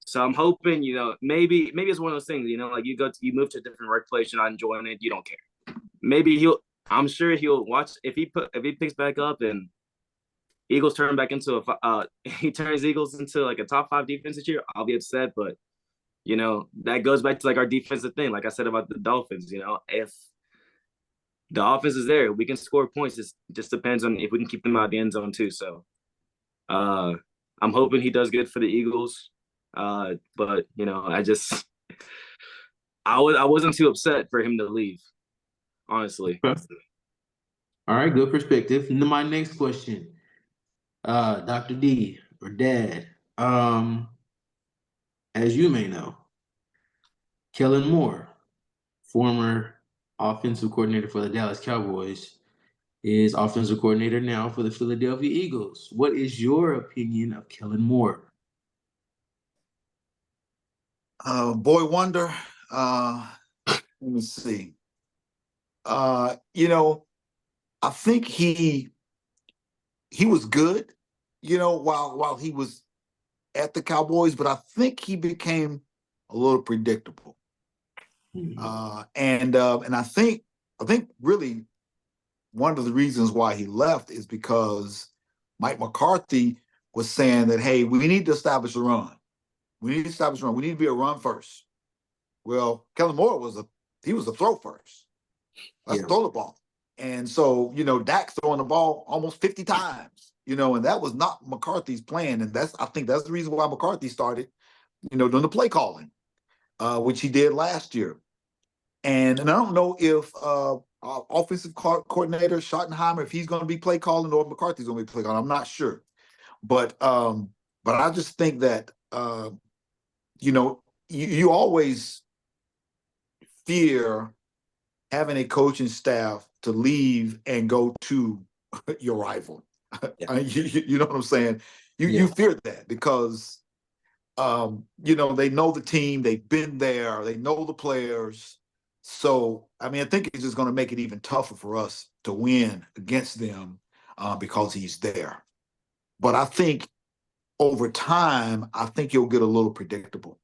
[SPEAKER 2] So I'm hoping, you know, maybe it's one of those things, you know, like you move to a different workplace, you're not enjoying it, you don't care. Maybe I'm sure he'll watch if he picks back up and Eagles turn back into he turns Eagles into like a top 5 defense this year, I'll be upset. But, you know, that goes back to like our defensive thing. Like I said about the Dolphins, you know, if the offense is there, we can score points. It just depends on if we can keep them out of the end zone too. So I'm hoping he does good for the Eagles. But, you know, I wasn't too upset for him to leave, honestly.
[SPEAKER 1] All right, good perspective. And then my next question, Dr. D or Dad, as you may know, Kellen Moore, former offensive coordinator for the Dallas Cowboys, is offensive coordinator now for the Philadelphia Eagles. What is your opinion of Kellen Moore?
[SPEAKER 3] Boy wonder. Let me see. You know, I think he was good, you know, while he was at the Cowboys, but I think he became a little predictable.
[SPEAKER 1] Mm-hmm.
[SPEAKER 3] And I think really one of the reasons why he left is because Mike McCarthy was saying that, hey, we need to establish a run. We need to be a run first. Well, Kellen Moore was a throw first. Let's throw the ball. And so, you know, Dak's throwing the ball almost 50 times, you know, and that was not McCarthy's plan. And I think that's the reason why McCarthy started, you know, doing the play calling, which he did last year. And I don't know if offensive coordinator Schottenheimer, if he's going to be play calling or McCarthy's going to be play calling. I'm not sure. But I just think that, you know, you always fear having a coaching staff to leave and go to your rival.
[SPEAKER 5] Yeah.
[SPEAKER 3] You know what I'm saying? You fear that because They know the team, they've been there, they know the players. So, I mean, I think it's just going to make it even tougher for us to win against them because he's there. But I think over time, I think you'll get a little predictable.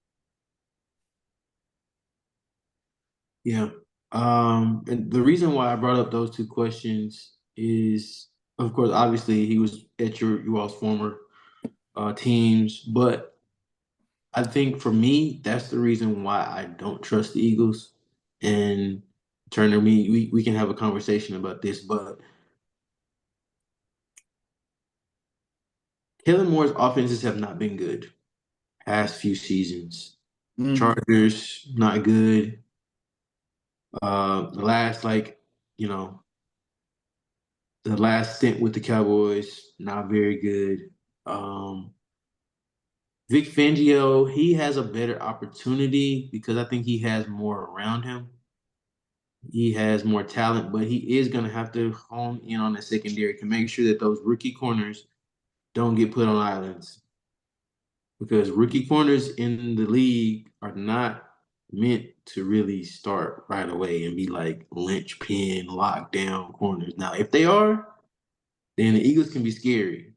[SPEAKER 1] Yeah. And the reason why I brought up those two questions is, of course, obviously he was at you all's former teams, but I think for me, that's the reason why I don't trust the Eagles. And Turner, we can have a conversation about this, but Kellen Moore's offenses have not been good past few seasons. Chargers, not good. The last, the last stint with the Cowboys, not very good. Vic Fangio, he has a better opportunity because I think he has more around him. He has more talent, but he is going to have to hone in on the secondary to make sure that those rookie corners don't get put on islands. Because rookie corners in the league are not meant to really start right away and be like linchpin, lockdown corners. Now, if they are, then the Eagles can be scary.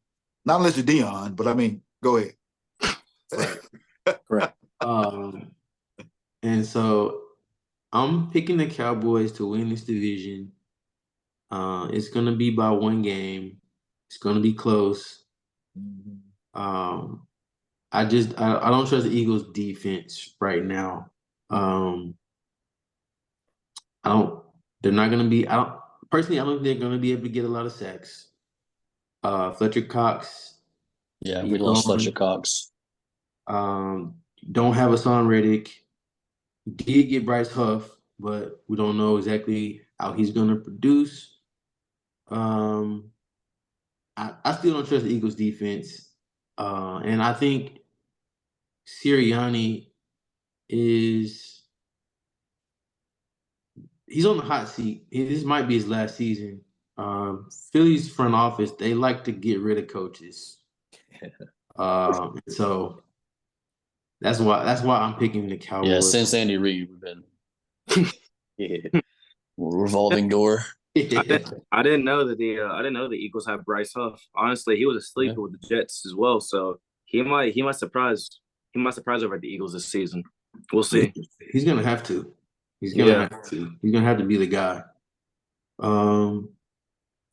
[SPEAKER 3] Not unless you're Dion, but I mean, go ahead.
[SPEAKER 5] Correct.
[SPEAKER 1] And so I'm picking the Cowboys to win this division. It's going to be by one game. It's going to be close. I don't trust the Eagles defense right now. They're not going to be, personally, I don't think they're going to be able to get a lot of sacks. Fletcher Cox.
[SPEAKER 4] Yeah, we lost Fletcher Cox.
[SPEAKER 1] Don't have Hassan Reddick. Did get Bryce Huff, but we don't know exactly how he's going to produce. I still don't trust the Eagles defense. And I think Sirianni he's on the hot seat. This might be his last season. Philly's front office, they like to get rid of coaches. So that's why I'm picking the Cowboys.
[SPEAKER 4] Yeah, since Andy Reid, we've been revolving door.
[SPEAKER 2] I didn't know that the Eagles have Bryce Huff. Honestly, he was a sleeper with the Jets as well, so he might surprise over at the Eagles this season. We'll see.
[SPEAKER 1] He's gonna have to. He's gonna have to be the guy.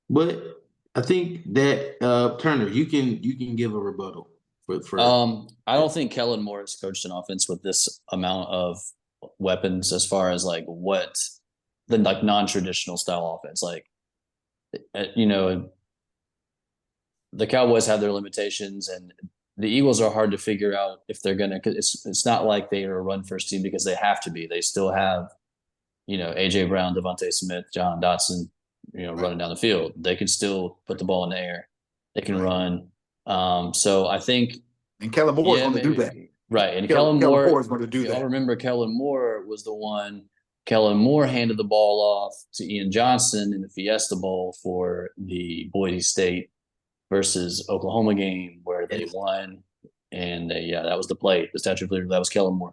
[SPEAKER 1] But I think that Turner, you can give a rebuttal for
[SPEAKER 4] I don't think Kellen Moore has coached an offense with this amount of weapons as far as like what the like non-traditional style offense. Like the Cowboys have their limitations, and the Eagles are hard to figure out if they're gonna. It's not like they are a run first team because they have to be. They still have AJ Brown, Devontae Smith, John Dotson, running down the field. They can still put the ball in the air. They can run. So I think.
[SPEAKER 3] And Kellen Moore is going to do that.
[SPEAKER 4] Right. And
[SPEAKER 3] Kellen Moore is going to do that.
[SPEAKER 4] Y'all remember Kellen Moore was the one. Kellen Moore handed the ball off to Ian Johnson in the Fiesta Bowl for the Boise State versus Oklahoma game where they won. And that was the play. The Statue of Liberty, that was Kellen Moore.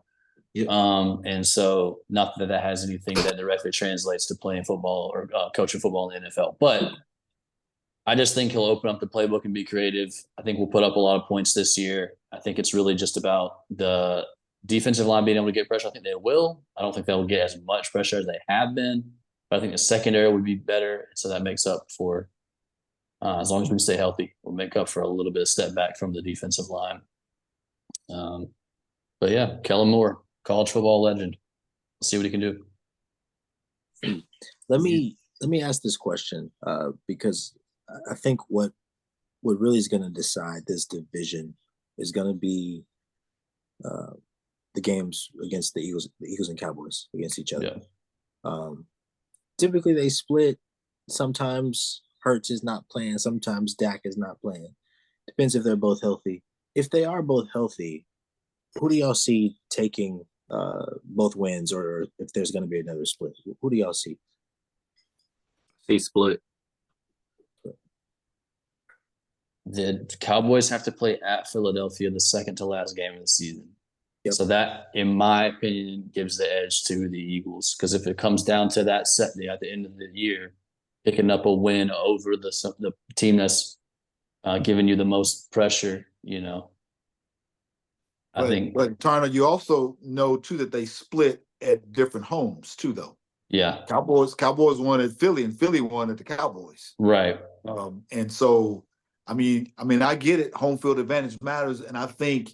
[SPEAKER 1] Yep.
[SPEAKER 4] And so not that has anything that directly translates to playing football or coaching football in the NFL, but I just think he'll open up the playbook and be creative. I think we'll put up a lot of points this year. I think it's really just about the defensive line being able to get pressure. I think they will. I don't think they'll get as much pressure as they have been, but I think the secondary would be better. So that makes up for, as long as we stay healthy, we'll make up for a little bit of step back from the defensive line. But yeah, Kellen Moore, college football legend. Let's see what he can do.
[SPEAKER 5] Let me ask this question because I think what really is going to decide this division is going to be the games against the Eagles and Cowboys against each other. Yeah. Typically they split. Sometimes Hurts is not playing. Sometimes Dak is not playing. Depends if they're both healthy. If they are both healthy, who do y'all see taking both wins, or if there's going to be another split? Who do y'all see?
[SPEAKER 2] See split.
[SPEAKER 4] the Cowboys have to play at Philadelphia the second to last game of the season.
[SPEAKER 5] Yep.
[SPEAKER 4] So that, in my opinion, gives the edge to the Eagles. Because if it comes down to that set day at the end of the year, picking up a win over the team that's giving you the most pressure, I think.
[SPEAKER 3] But Turner, you also know too that they split at different homes too, though.
[SPEAKER 4] Yeah.
[SPEAKER 3] Cowboys won at Philly, and Philly won at the Cowboys.
[SPEAKER 4] Right.
[SPEAKER 3] And so, I mean, I get it. Home field advantage matters, and I think,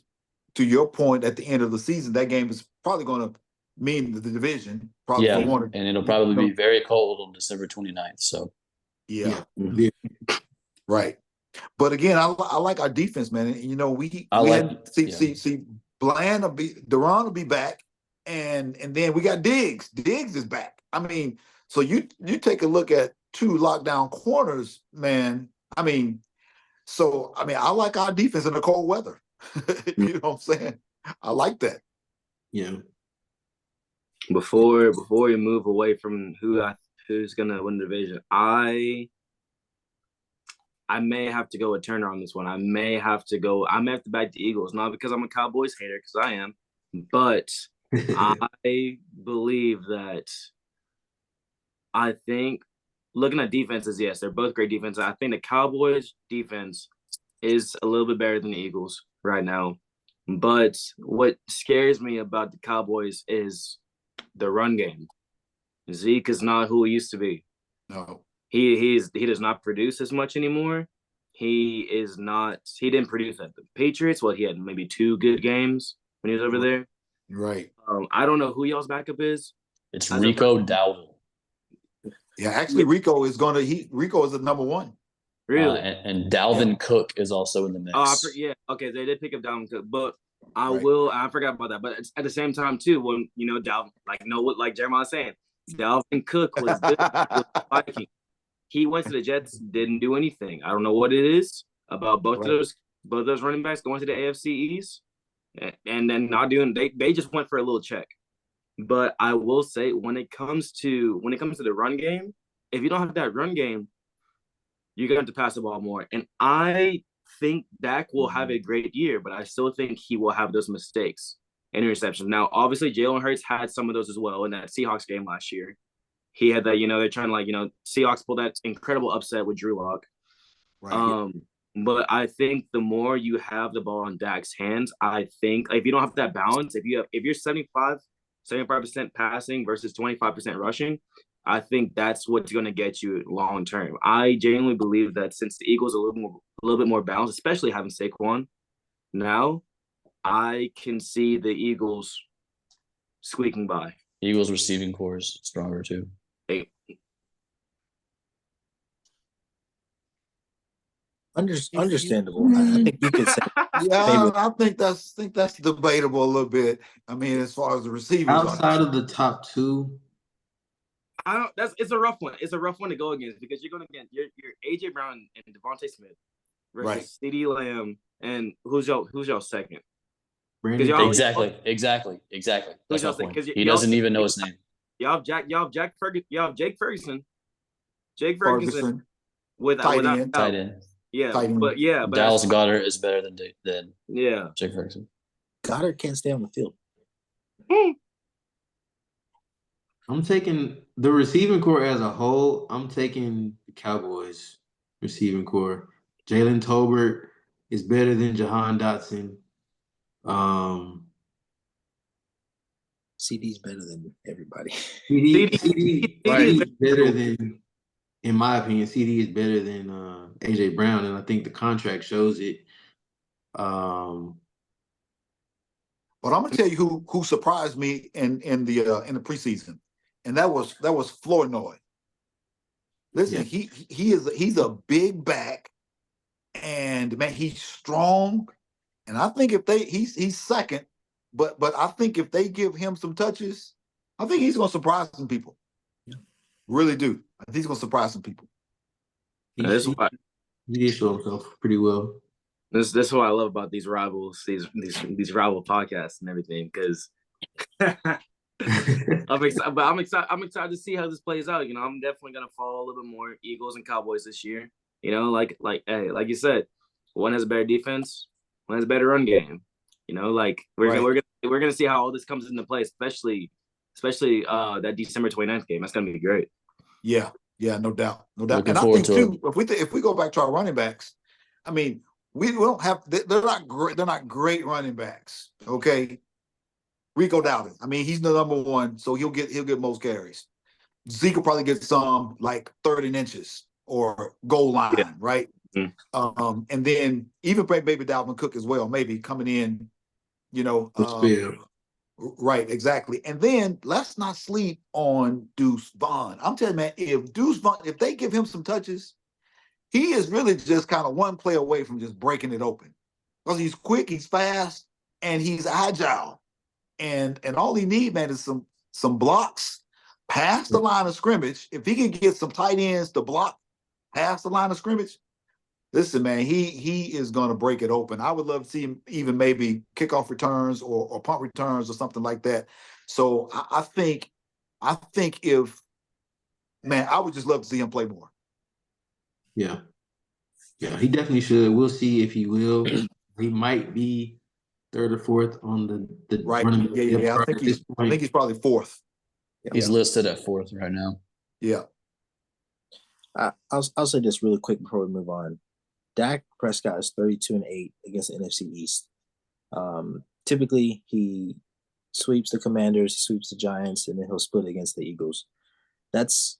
[SPEAKER 3] to your point, at the end of the season, that game is probably going to mean the division. Probably
[SPEAKER 4] Yeah,
[SPEAKER 3] for one.
[SPEAKER 4] and it'll probably be very cold on December 29th. So.
[SPEAKER 3] Yeah. Right. But again, I like our defense, man. And, we see Bland Duran will be back, and then we got Diggs. Diggs is back. I mean, so you take a look at 2 lockdown corners, man. I like our defense in the cold weather. You know what I'm saying? I like that.
[SPEAKER 1] Yeah.
[SPEAKER 2] Before we move away from who's gonna win the division, I may have to go with Turner on this one. I may have to back the Eagles, not because I'm a Cowboys hater, because I am, but I believe that I think, looking at defenses, yes, they're both great defenses. I think the Cowboys defense is a little bit better than the Eagles right now. But what scares me about the Cowboys is the run game. Zeke is not who he used to be.
[SPEAKER 3] No.
[SPEAKER 2] He does not produce as much anymore. He didn't produce at the Patriots. He had maybe 2 good games when he was over there.
[SPEAKER 3] Right.
[SPEAKER 2] I don't know who y'all's backup is.
[SPEAKER 4] It's Rico Dowdle.
[SPEAKER 3] Yeah, actually, Rico is the number 1.
[SPEAKER 2] Really?
[SPEAKER 4] And Dalvin Cook is also in the mix.
[SPEAKER 2] Yeah. Okay, they did pick up Dalvin Cook, but I forgot about that. But at the same time, too, when Dalvin, like Jeremiah was saying, Dalvin Cook was good with the Vikings. He went to the Jets, didn't do anything. I don't know what it is about both of those running backs going to the AFC East, and then not doing. They just went for a little check. But I will say, when it comes to the run game, if you don't have that run game, you're gonna have to pass the ball more. And I think Dak will have a great year, but I still think he will have those mistakes and interceptions. Now, obviously, Jalen Hurts had some of those as well in that Seahawks game last year. He had that, they're trying to Seahawks pull that incredible upset with Drew Lock. Right. But I think the more you have the ball in Dak's hands, I think if you don't have that balance, if you're 75% passing versus 25% rushing, I think that's what's going to get you long term. I genuinely believe that since the Eagles are a little bit more balanced, especially having Saquon now, I can see the Eagles squeaking by.
[SPEAKER 4] Eagles receiving core is stronger too.
[SPEAKER 5] Understandable. I think you could say.
[SPEAKER 3] Yeah, I think that's debatable a little bit. I mean, as far as the receivers,
[SPEAKER 1] outside of the top 2,
[SPEAKER 2] it's a rough one. It's a rough one to go against because you're going to get your AJ Brown and Devontae Smith versus CeeDee Lamb, and who's y'all second?
[SPEAKER 4] Exactly. That's my point. He doesn't even know his name.
[SPEAKER 2] Y'all have Jake Ferguson. Jake Ferguson with
[SPEAKER 3] tight
[SPEAKER 2] end. Yeah, but
[SPEAKER 4] Dallas Goedert is better than Jake Ferguson.
[SPEAKER 5] Goddard can't stay on the field.
[SPEAKER 1] I'm taking the receiving core as a whole. I'm taking the Cowboys receiving core. Jalen Tolbert is better than Jahan Dotson.
[SPEAKER 5] CD's better than everybody.
[SPEAKER 1] CD is better than, in my opinion, CD is better than AJ Brown, and I think the contract shows it.
[SPEAKER 3] But I'm gonna tell you who surprised me in the preseason, and that was Flournoy. Listen, he's a big back, and man, he's strong. And I think if he's second, but I think if they give him some touches, I think he's gonna surprise some people. Yeah. Really do. I think he's gonna surprise some people.
[SPEAKER 1] He did show himself pretty well.
[SPEAKER 2] This is what I love about these rivals, these rival podcasts and everything, because I'm excited to see how this plays out. I'm definitely gonna follow a little bit more Eagles and Cowboys this year. Like you said, one has a better defense, one has a better run game. You know, like we're gonna see how all this comes into play, especially that December 29th game. That's gonna be great.
[SPEAKER 3] Yeah, no doubt.
[SPEAKER 4] Looking
[SPEAKER 3] And I
[SPEAKER 4] forward
[SPEAKER 3] think
[SPEAKER 4] to
[SPEAKER 3] too, if we go back to our running backs, I mean, we don't have they're not great. They're not great running backs. Okay, Rico Dowdle. I mean, he's the number one, so he'll get most carries. Zeke will probably get some like 30 inches or goal line,
[SPEAKER 2] Yeah.
[SPEAKER 3] right?
[SPEAKER 2] Mm-hmm.
[SPEAKER 3] And then even maybe Dalvin Cook as well, maybe coming in, you know. Right, exactly. And then let's not sleep on Deuce Vaughn. I'm telling you, man, if they give him some touches, he is really just kind of one play away from just breaking it open. Because he's quick, he's fast, and he's agile. And all he need, man, is some blocks past the line of scrimmage. If he can get some tight ends to block past the line of scrimmage, listen, man, he is going to break it open. I would love to see him even maybe kickoff returns or punt returns or something like that. So I think if, man, I would just love to see him play more.
[SPEAKER 1] Yeah, he definitely should. We'll see if he will. He might be third or fourth on the
[SPEAKER 3] right.
[SPEAKER 1] running.
[SPEAKER 3] Yeah. I think he's probably fourth.
[SPEAKER 4] He's listed at fourth right now.
[SPEAKER 3] Yeah.
[SPEAKER 5] I'll say this really quick before we move on. Dak Prescott is 32-8 against the NFC East. Typically, he sweeps the Commanders, he sweeps the Giants, and then he'll split against the Eagles. That's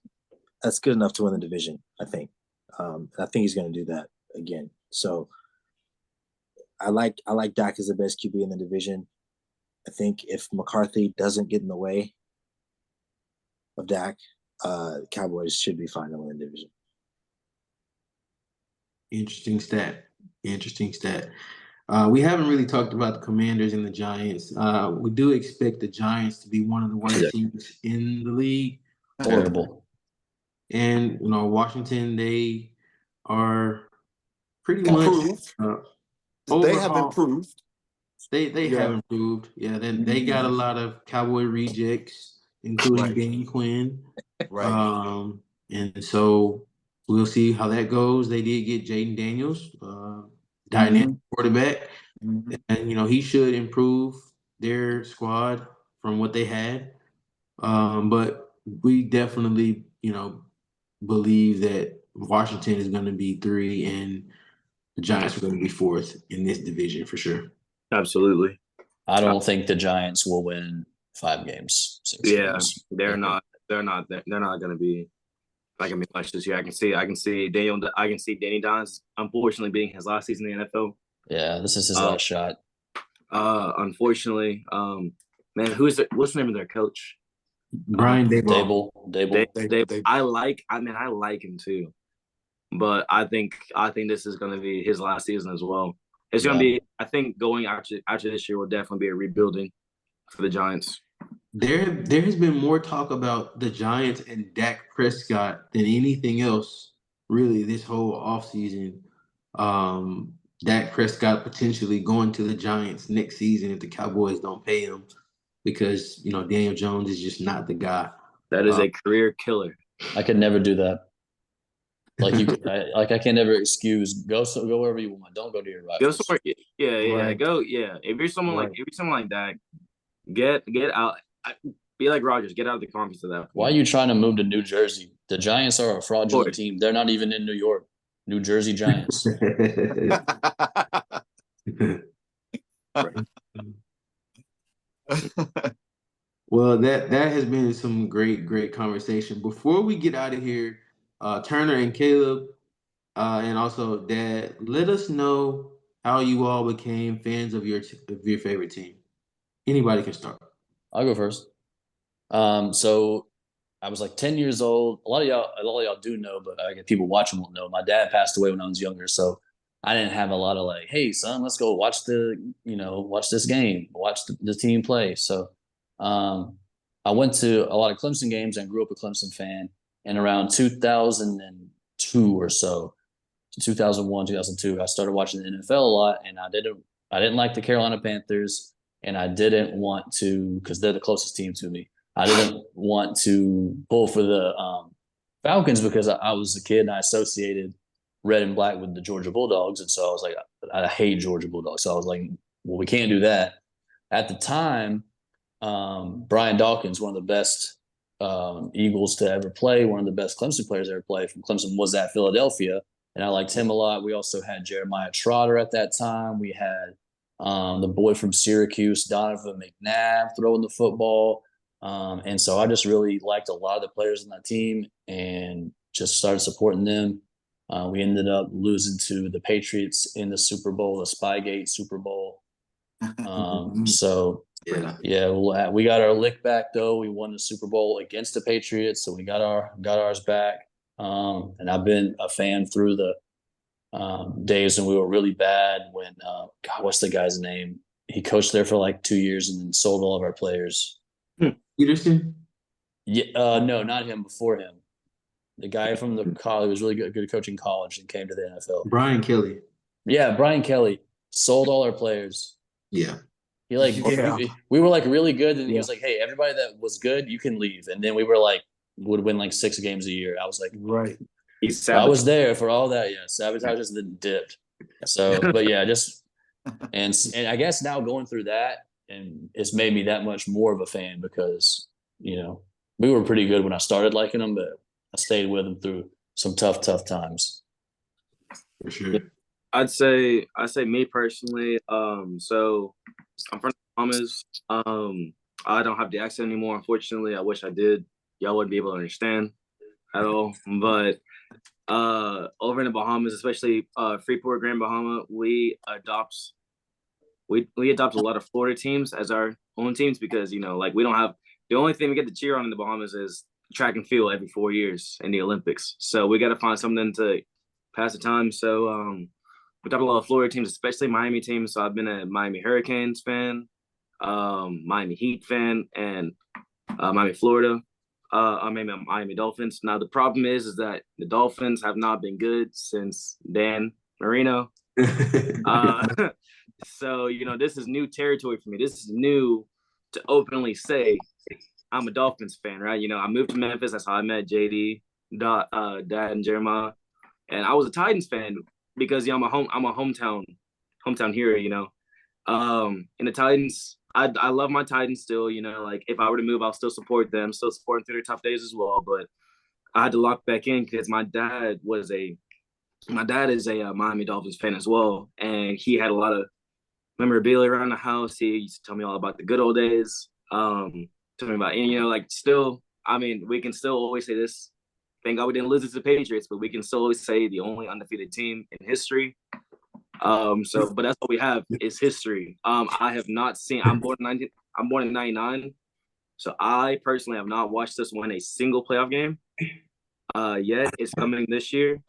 [SPEAKER 5] good enough to win the division, I think. And I think he's going to do that again. So I like Dak as the best QB in the division. I think if McCarthy doesn't get in the way of Dak, Cowboys should be fine to win the division.
[SPEAKER 1] Interesting stat. We haven't really talked about the Commanders and the Giants. We do expect the Giants to be one of the worst teams in the league.
[SPEAKER 4] Horrible.
[SPEAKER 1] And, Washington, they are pretty much
[SPEAKER 3] they have improved.
[SPEAKER 1] They have improved. Yeah, they got a lot of Cowboy rejects, including Danny Quinn.
[SPEAKER 3] Right.
[SPEAKER 1] And so we'll see how that goes. They did get Jaden Daniels, dynamic quarterback. And, he should improve their squad from what they had. But we definitely, believe that Washington is going to be 3 and the Giants are going to be 4th in this division for sure.
[SPEAKER 2] Absolutely.
[SPEAKER 4] I don't think the Giants will win 5 games. 6 games.
[SPEAKER 2] They're not going to be much this year. I can see Danny Dimes unfortunately being his last season in the NFL.
[SPEAKER 4] Yeah, this is his last shot.
[SPEAKER 2] Unfortunately, man, what's the name of their coach?
[SPEAKER 1] Brian
[SPEAKER 4] Daboll.
[SPEAKER 2] I like him too, but I think this is going to be his last season as well. It's going to be. I think going after this year will definitely be a rebuilding for the Giants.
[SPEAKER 1] There has been more talk about the Giants and Dak Prescott than anything else, really, this whole offseason. Dak Prescott potentially going to the Giants next season if the Cowboys don't pay him, because Daniel Jones is just not the guy.
[SPEAKER 2] That is a career killer.
[SPEAKER 4] I could never do that. I can never excuse go wherever you want. Don't go to your rivals.
[SPEAKER 2] Go somewhere. Yeah. Go. Yeah. If you're someone like that, get out. Be like Rodgers. Get out of the conference at that point.
[SPEAKER 4] Why are you trying to move to New Jersey? The Giants are a fraudulent team. They're not even in New York. New Jersey Giants.
[SPEAKER 1] Well, that has been some great conversation. Before we get out of here, Turner and Caleb, and also Dad, let us know how you all became fans of your favorite team. Anybody can start.
[SPEAKER 4] I'll go first. So I was like 10 years old. A lot of y'all do know, but I get people watching won't know. My dad passed away when I was younger, so I didn't have a lot of like, hey son, let's go watch this game, watch the team play. So I went to a lot of Clemson games and grew up a Clemson fan. And around 2002 or so, 2001, 2002, I started watching the NFL a lot, and I didn't like the Carolina Panthers, and I didn't want to, because they're the closest team to me. I didn't want to pull for the Falcons because I was a kid and I associated red and black with the Georgia Bulldogs, and so I was like, I hate Georgia Bulldogs. So I was like, well, we can't do that. At the time, Brian Dawkins, one of the best Eagles to ever play, one of the best Clemson players to ever play from Clemson, was at Philadelphia, and I liked him a lot. We also had Jeremiah Trotter at that time. We had the boy from Syracuse, Donovan McNabb, throwing the football. And so I just really liked a lot of the players on that team and just started supporting them. We ended up losing to the Patriots in the Super Bowl, the Spygate Super Bowl. So yeah, we got our lick back though. We won the Super Bowl against the Patriots, so we got ours back. And I've been a fan through the days when we were really bad. When God, what's the guy's name? He coached there for like 2 years and then sold all of our players.
[SPEAKER 1] Peterson?
[SPEAKER 4] Yeah, no, not him. Before him, the guy from the college was really good coaching college and came to the NFL.
[SPEAKER 1] Brian Kelly.
[SPEAKER 4] Yeah, Brian Kelly sold all our players.
[SPEAKER 1] Yeah.
[SPEAKER 4] He we were like really good, and he was like, "Hey, everybody that was good, you can leave." And then we were like, would win like 6 games a year. I was like,
[SPEAKER 3] Right.
[SPEAKER 4] I was there for all that. Yeah, sabotagers and then dipped. So, but yeah, just and I guess now going through that, and it's made me that much more of a fan because we were pretty good when I started liking them, but I stayed with them through some tough times.
[SPEAKER 1] For sure.
[SPEAKER 2] I'd say me personally. So I'm from the Bahamas. I don't have the accent anymore, unfortunately. I wish I did. Y'all wouldn't be able to understand at all. But over in the Bahamas, especially Freeport, Grand Bahama, we adopt a lot of Florida teams as our own teams because like we don't have the only thing we get to cheer on in the Bahamas is track and field every 4 years in the Olympics. So we got to find something to pass the time. So we got a lot of Florida teams, especially Miami teams. So I've been a Miami Hurricanes fan, Miami Heat fan, and Miami Florida. Maybe Miami Dolphins. Now the problem is that the Dolphins have not been good since Dan Marino. So this is new territory for me. This is new to openly say I'm a Dolphins fan, right? I moved to Memphis. That's how I met JD, Dad, and Jeremiah, and I was a Titans fan because I'm a hometown hero. And the Titans, I love my Titans still. Like if I were to move, I'll still support them, still support them through their tough days as well. But I had to lock back in because my dad is a Miami Dolphins fan as well, and he had a lot of memorabilia around the house. He used to tell me all about the good old days. Tell me about, and like still, I mean, we can still always say this. Thank God we didn't lose it to the Patriots, but we can still always say the only undefeated team in history. But that's what we have is history. I have not seen. I'm born in '99, so I personally have not watched us win a single playoff game. Yet it's coming this year.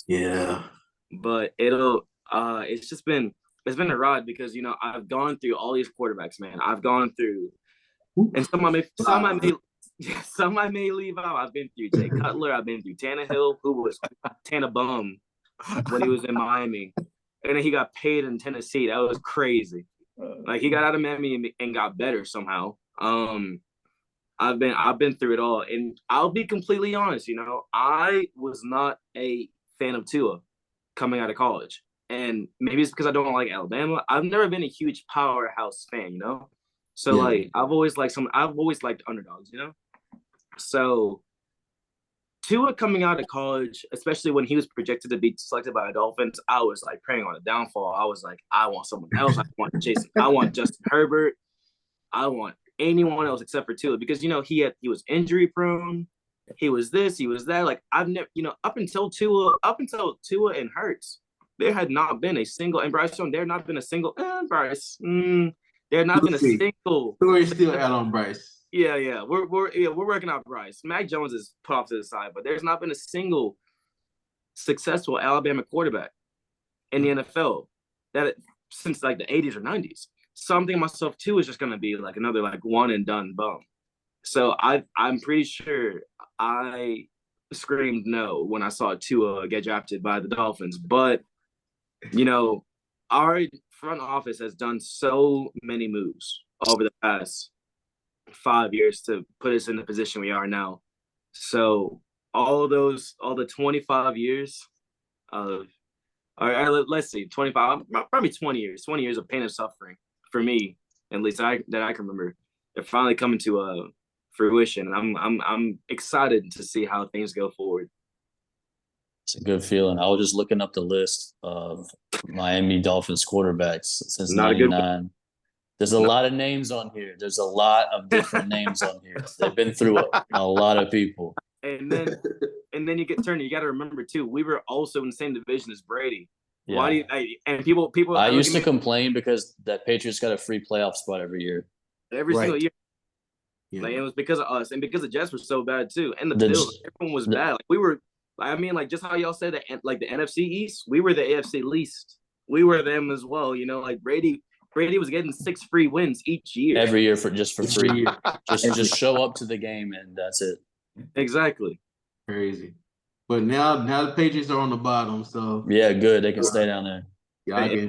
[SPEAKER 1] Yeah.
[SPEAKER 2] But it's been a ride because I've gone through all these quarterbacks, man. I've gone through, and some I may leave out. I've been through Jay Cutler. I've been through Tannehill, who was Tannabum when he was in Miami, and then he got paid in Tennessee. That was crazy. Like he got out of Miami and got better somehow. I've been through it all, and I'll be completely honest. I was not a fan of Tua coming out of college, and maybe it's because I don't like Alabama. I've never been a huge powerhouse fan, So like I've always liked underdogs, So Tua coming out of college, especially when he was projected to be selected by the Dolphins, I was like praying on a downfall. I was like, I want someone else. I want Justin Herbert. I want anyone else except for Tua because he was injury prone. He was this, he was that. Like I've never, up until Tua and Hurts, there had not been a single, and Bryce Young, there had not been a single, Bryce. There had not been a single.
[SPEAKER 1] Story still out on Bryce.
[SPEAKER 2] Yeah. We're working out Bryce. Mac Jones is put off to the side, but there's not been a single successful Alabama quarterback in the NFL that since like the 80s or 90s. So I'm thinking myself too is just gonna be like another like one and done bum. So I'm pretty sure I screamed no when I saw Tua get drafted by the Dolphins. But our front office has done so many moves over the past 5 years to put us in the position we are now. So all the 25 years of, let's see, 25, probably 20 years, 20 years of pain and suffering for me, at least that I can remember. They're finally coming to fruition, and I'm excited to see how things go forward.
[SPEAKER 4] It's a good feeling. I was just looking up the list of Miami Dolphins quarterbacks since '99. There's a lot of names on here. There's a lot of different names on here. They've been through a lot of people.
[SPEAKER 2] And then you got to remember too, we were also in the same division as Brady.
[SPEAKER 4] Yeah.
[SPEAKER 2] Why do you, people
[SPEAKER 4] I used to complain because that Patriots got a free playoff spot every year.
[SPEAKER 2] Every single year.
[SPEAKER 1] Yeah.
[SPEAKER 2] Like, it was because of us, and because the Jets were so bad too, and the Bills, everyone was bad. Like, we were, I mean, like, just how y'all said that, like the NFC East, we were the AFC least. We were them as well, you know. Like Brady was getting 6 free wins each year,
[SPEAKER 4] every year for free. just show up to the game and that's it.
[SPEAKER 2] Exactly.
[SPEAKER 1] Crazy. But now the Patriots are on the bottom, so
[SPEAKER 4] yeah, good. They can stay down there.
[SPEAKER 1] Yeah,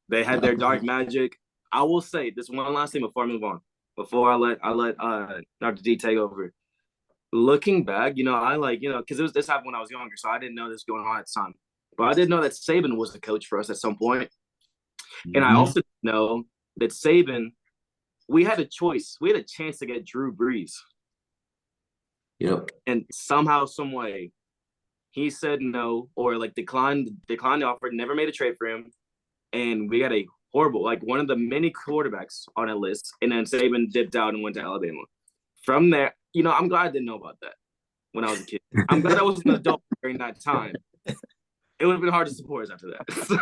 [SPEAKER 2] they had their dark magic. I will say this one last thing before I move on. Before I let Dr. D take over. Looking back, you know, I like, you know, because this happened when I was younger, so I didn't know this was going on at the time. But I didn't know that Saban was the coach for us at some point. And I also know that Saban, we had a choice. We had a chance to get Drew Brees.
[SPEAKER 1] Yep.
[SPEAKER 2] And somehow, some way, he said no, or like declined the offer, never made a trade for him. And we got a horrible, like one of the many quarterbacks on a list. And then Saban dipped out and went to Alabama. From there, you know, I'm glad I didn't know about that when I was a kid. I'm glad I was an adult during that time. It would have been hard to support us after that. So,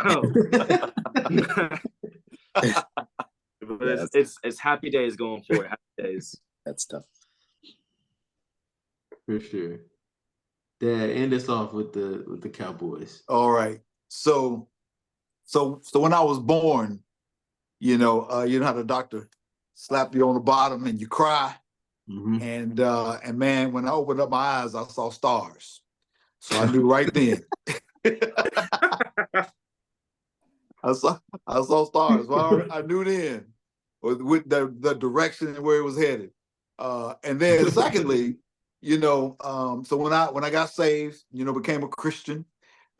[SPEAKER 2] but it's happy days going forward. Happy days.
[SPEAKER 5] That's tough.
[SPEAKER 1] For sure. Dad, end us off with the Cowboys.
[SPEAKER 3] All right. So when I was born, you know how the doctor slapped you on the bottom and you cry.
[SPEAKER 1] Mm-hmm.
[SPEAKER 3] And man, when I opened up my eyes, I saw stars. So I knew right then. I saw stars. Well, I knew then with the direction and where it was headed. And then secondly, you know, so when I got saved, you know, became a Christian,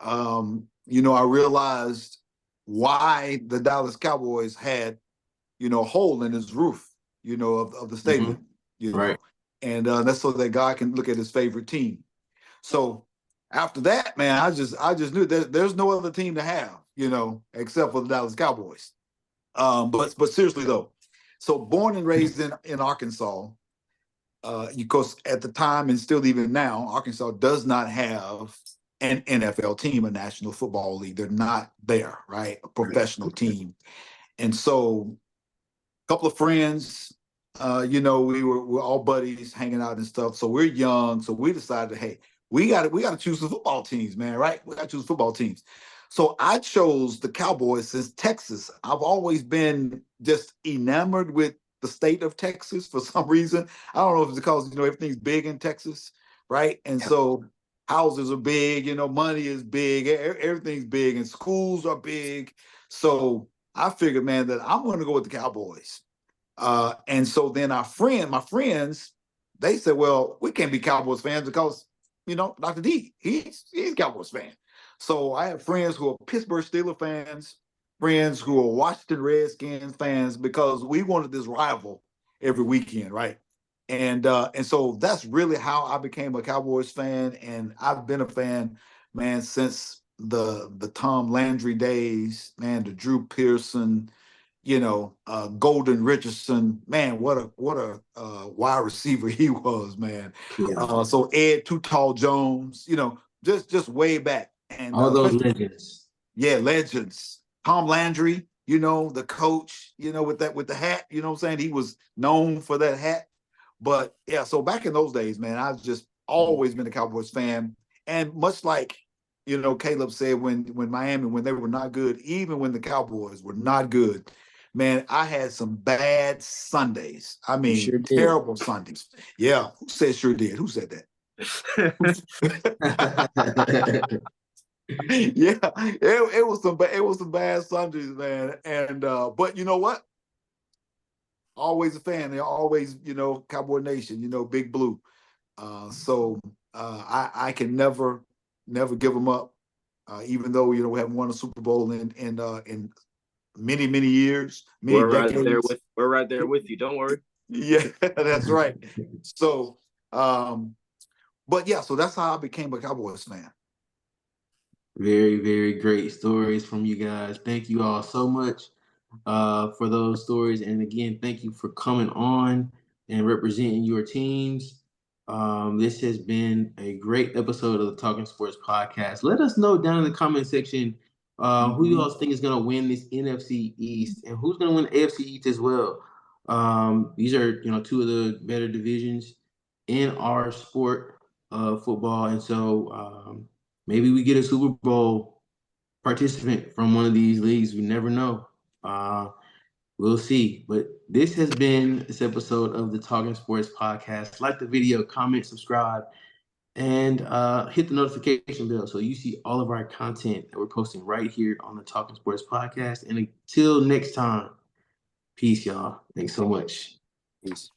[SPEAKER 3] you know, I realized why the Dallas Cowboys had, you know, a hole in his roof, you know, of the stadium.
[SPEAKER 1] Mm-hmm.
[SPEAKER 3] You know,
[SPEAKER 1] right.
[SPEAKER 3] And that's so that God can look at his favorite team. So after that, man, I just knew there's no other team to have, you know, except for the Dallas Cowboys. But seriously though, so born and raised in Arkansas, because at the time and still even now, Arkansas does not have an NFL team, a National Football League. They're not there, right? A professional team. And so a couple of friends, you know, we're all buddies hanging out and stuff. So we're young. So we decided, hey, we got to choose the football teams, man, right? We got to choose football teams. So I chose the Cowboys since Texas. I've always been just enamored with the state of Texas for some reason. I don't know if it's because, you know, everything's big in Texas, right? And so houses are big, you know, money is big, everything's big, and schools are big. So I figured, man, that I'm going to go with the Cowboys. And so then my friends, they said, well, we can't be Cowboys fans because, you know, Dr. D, he's a Cowboys fan. So I have friends who are Pittsburgh Steelers fans, friends who are Washington Redskins fans, because we wanted this rival every weekend, right? And so that's really how I became a Cowboys fan. And I've been a fan, man, since the Tom Landry days, man, the Drew Pearson, you know, Golden Richardson, man, what a wide receiver he was, man.
[SPEAKER 1] Yeah.
[SPEAKER 3] So Ed Too Tall Jones, you know, just way back. And
[SPEAKER 1] all those legends.
[SPEAKER 3] Yeah, legends. Tom Landry, you know, the coach, you know, with the hat, you know what I'm saying? He was known for that hat. But yeah, so back in those days, man, I've just always been a Cowboys fan. And much like, you know, Caleb said when Miami, when they were not good, even when the Cowboys were not good, man, I had some bad Sundays. I mean,
[SPEAKER 5] sure
[SPEAKER 3] terrible Sundays. Yeah. Who said sure did? Who said that? Yeah, it was some bad Sundays, man. And but you know what? Always a fan. They're always, you know, Cowboy Nation, you know, Big Blue. So I can never give them up. even though we haven't won a Super Bowl in many years, many
[SPEAKER 2] We're right
[SPEAKER 3] decades.
[SPEAKER 2] we're right there with you. Don't worry.
[SPEAKER 3] Yeah, that's right. So, but yeah, so that's how I became a Cowboys fan.
[SPEAKER 1] Very, very great stories from you guys. Thank you all so much for those stories. And again, thank you for coming on and representing your teams. This has been a great episode of the Talking Sports Podcast. Let us know down in the comment section who you all think is going to win this NFC East and who's going to win AFC East as well. These are, two of the better divisions in our sport of football. And so maybe we get a Super Bowl participant from one of these leagues. We never know. We'll see. But this has been this episode of the Talking Sports Podcast. Like the video, comment, subscribe, and hit the notification bell so you see all of our content that we're posting right here on the Talking Sports Podcast. And until next time, peace, y'all. Thanks so much.
[SPEAKER 5] Peace.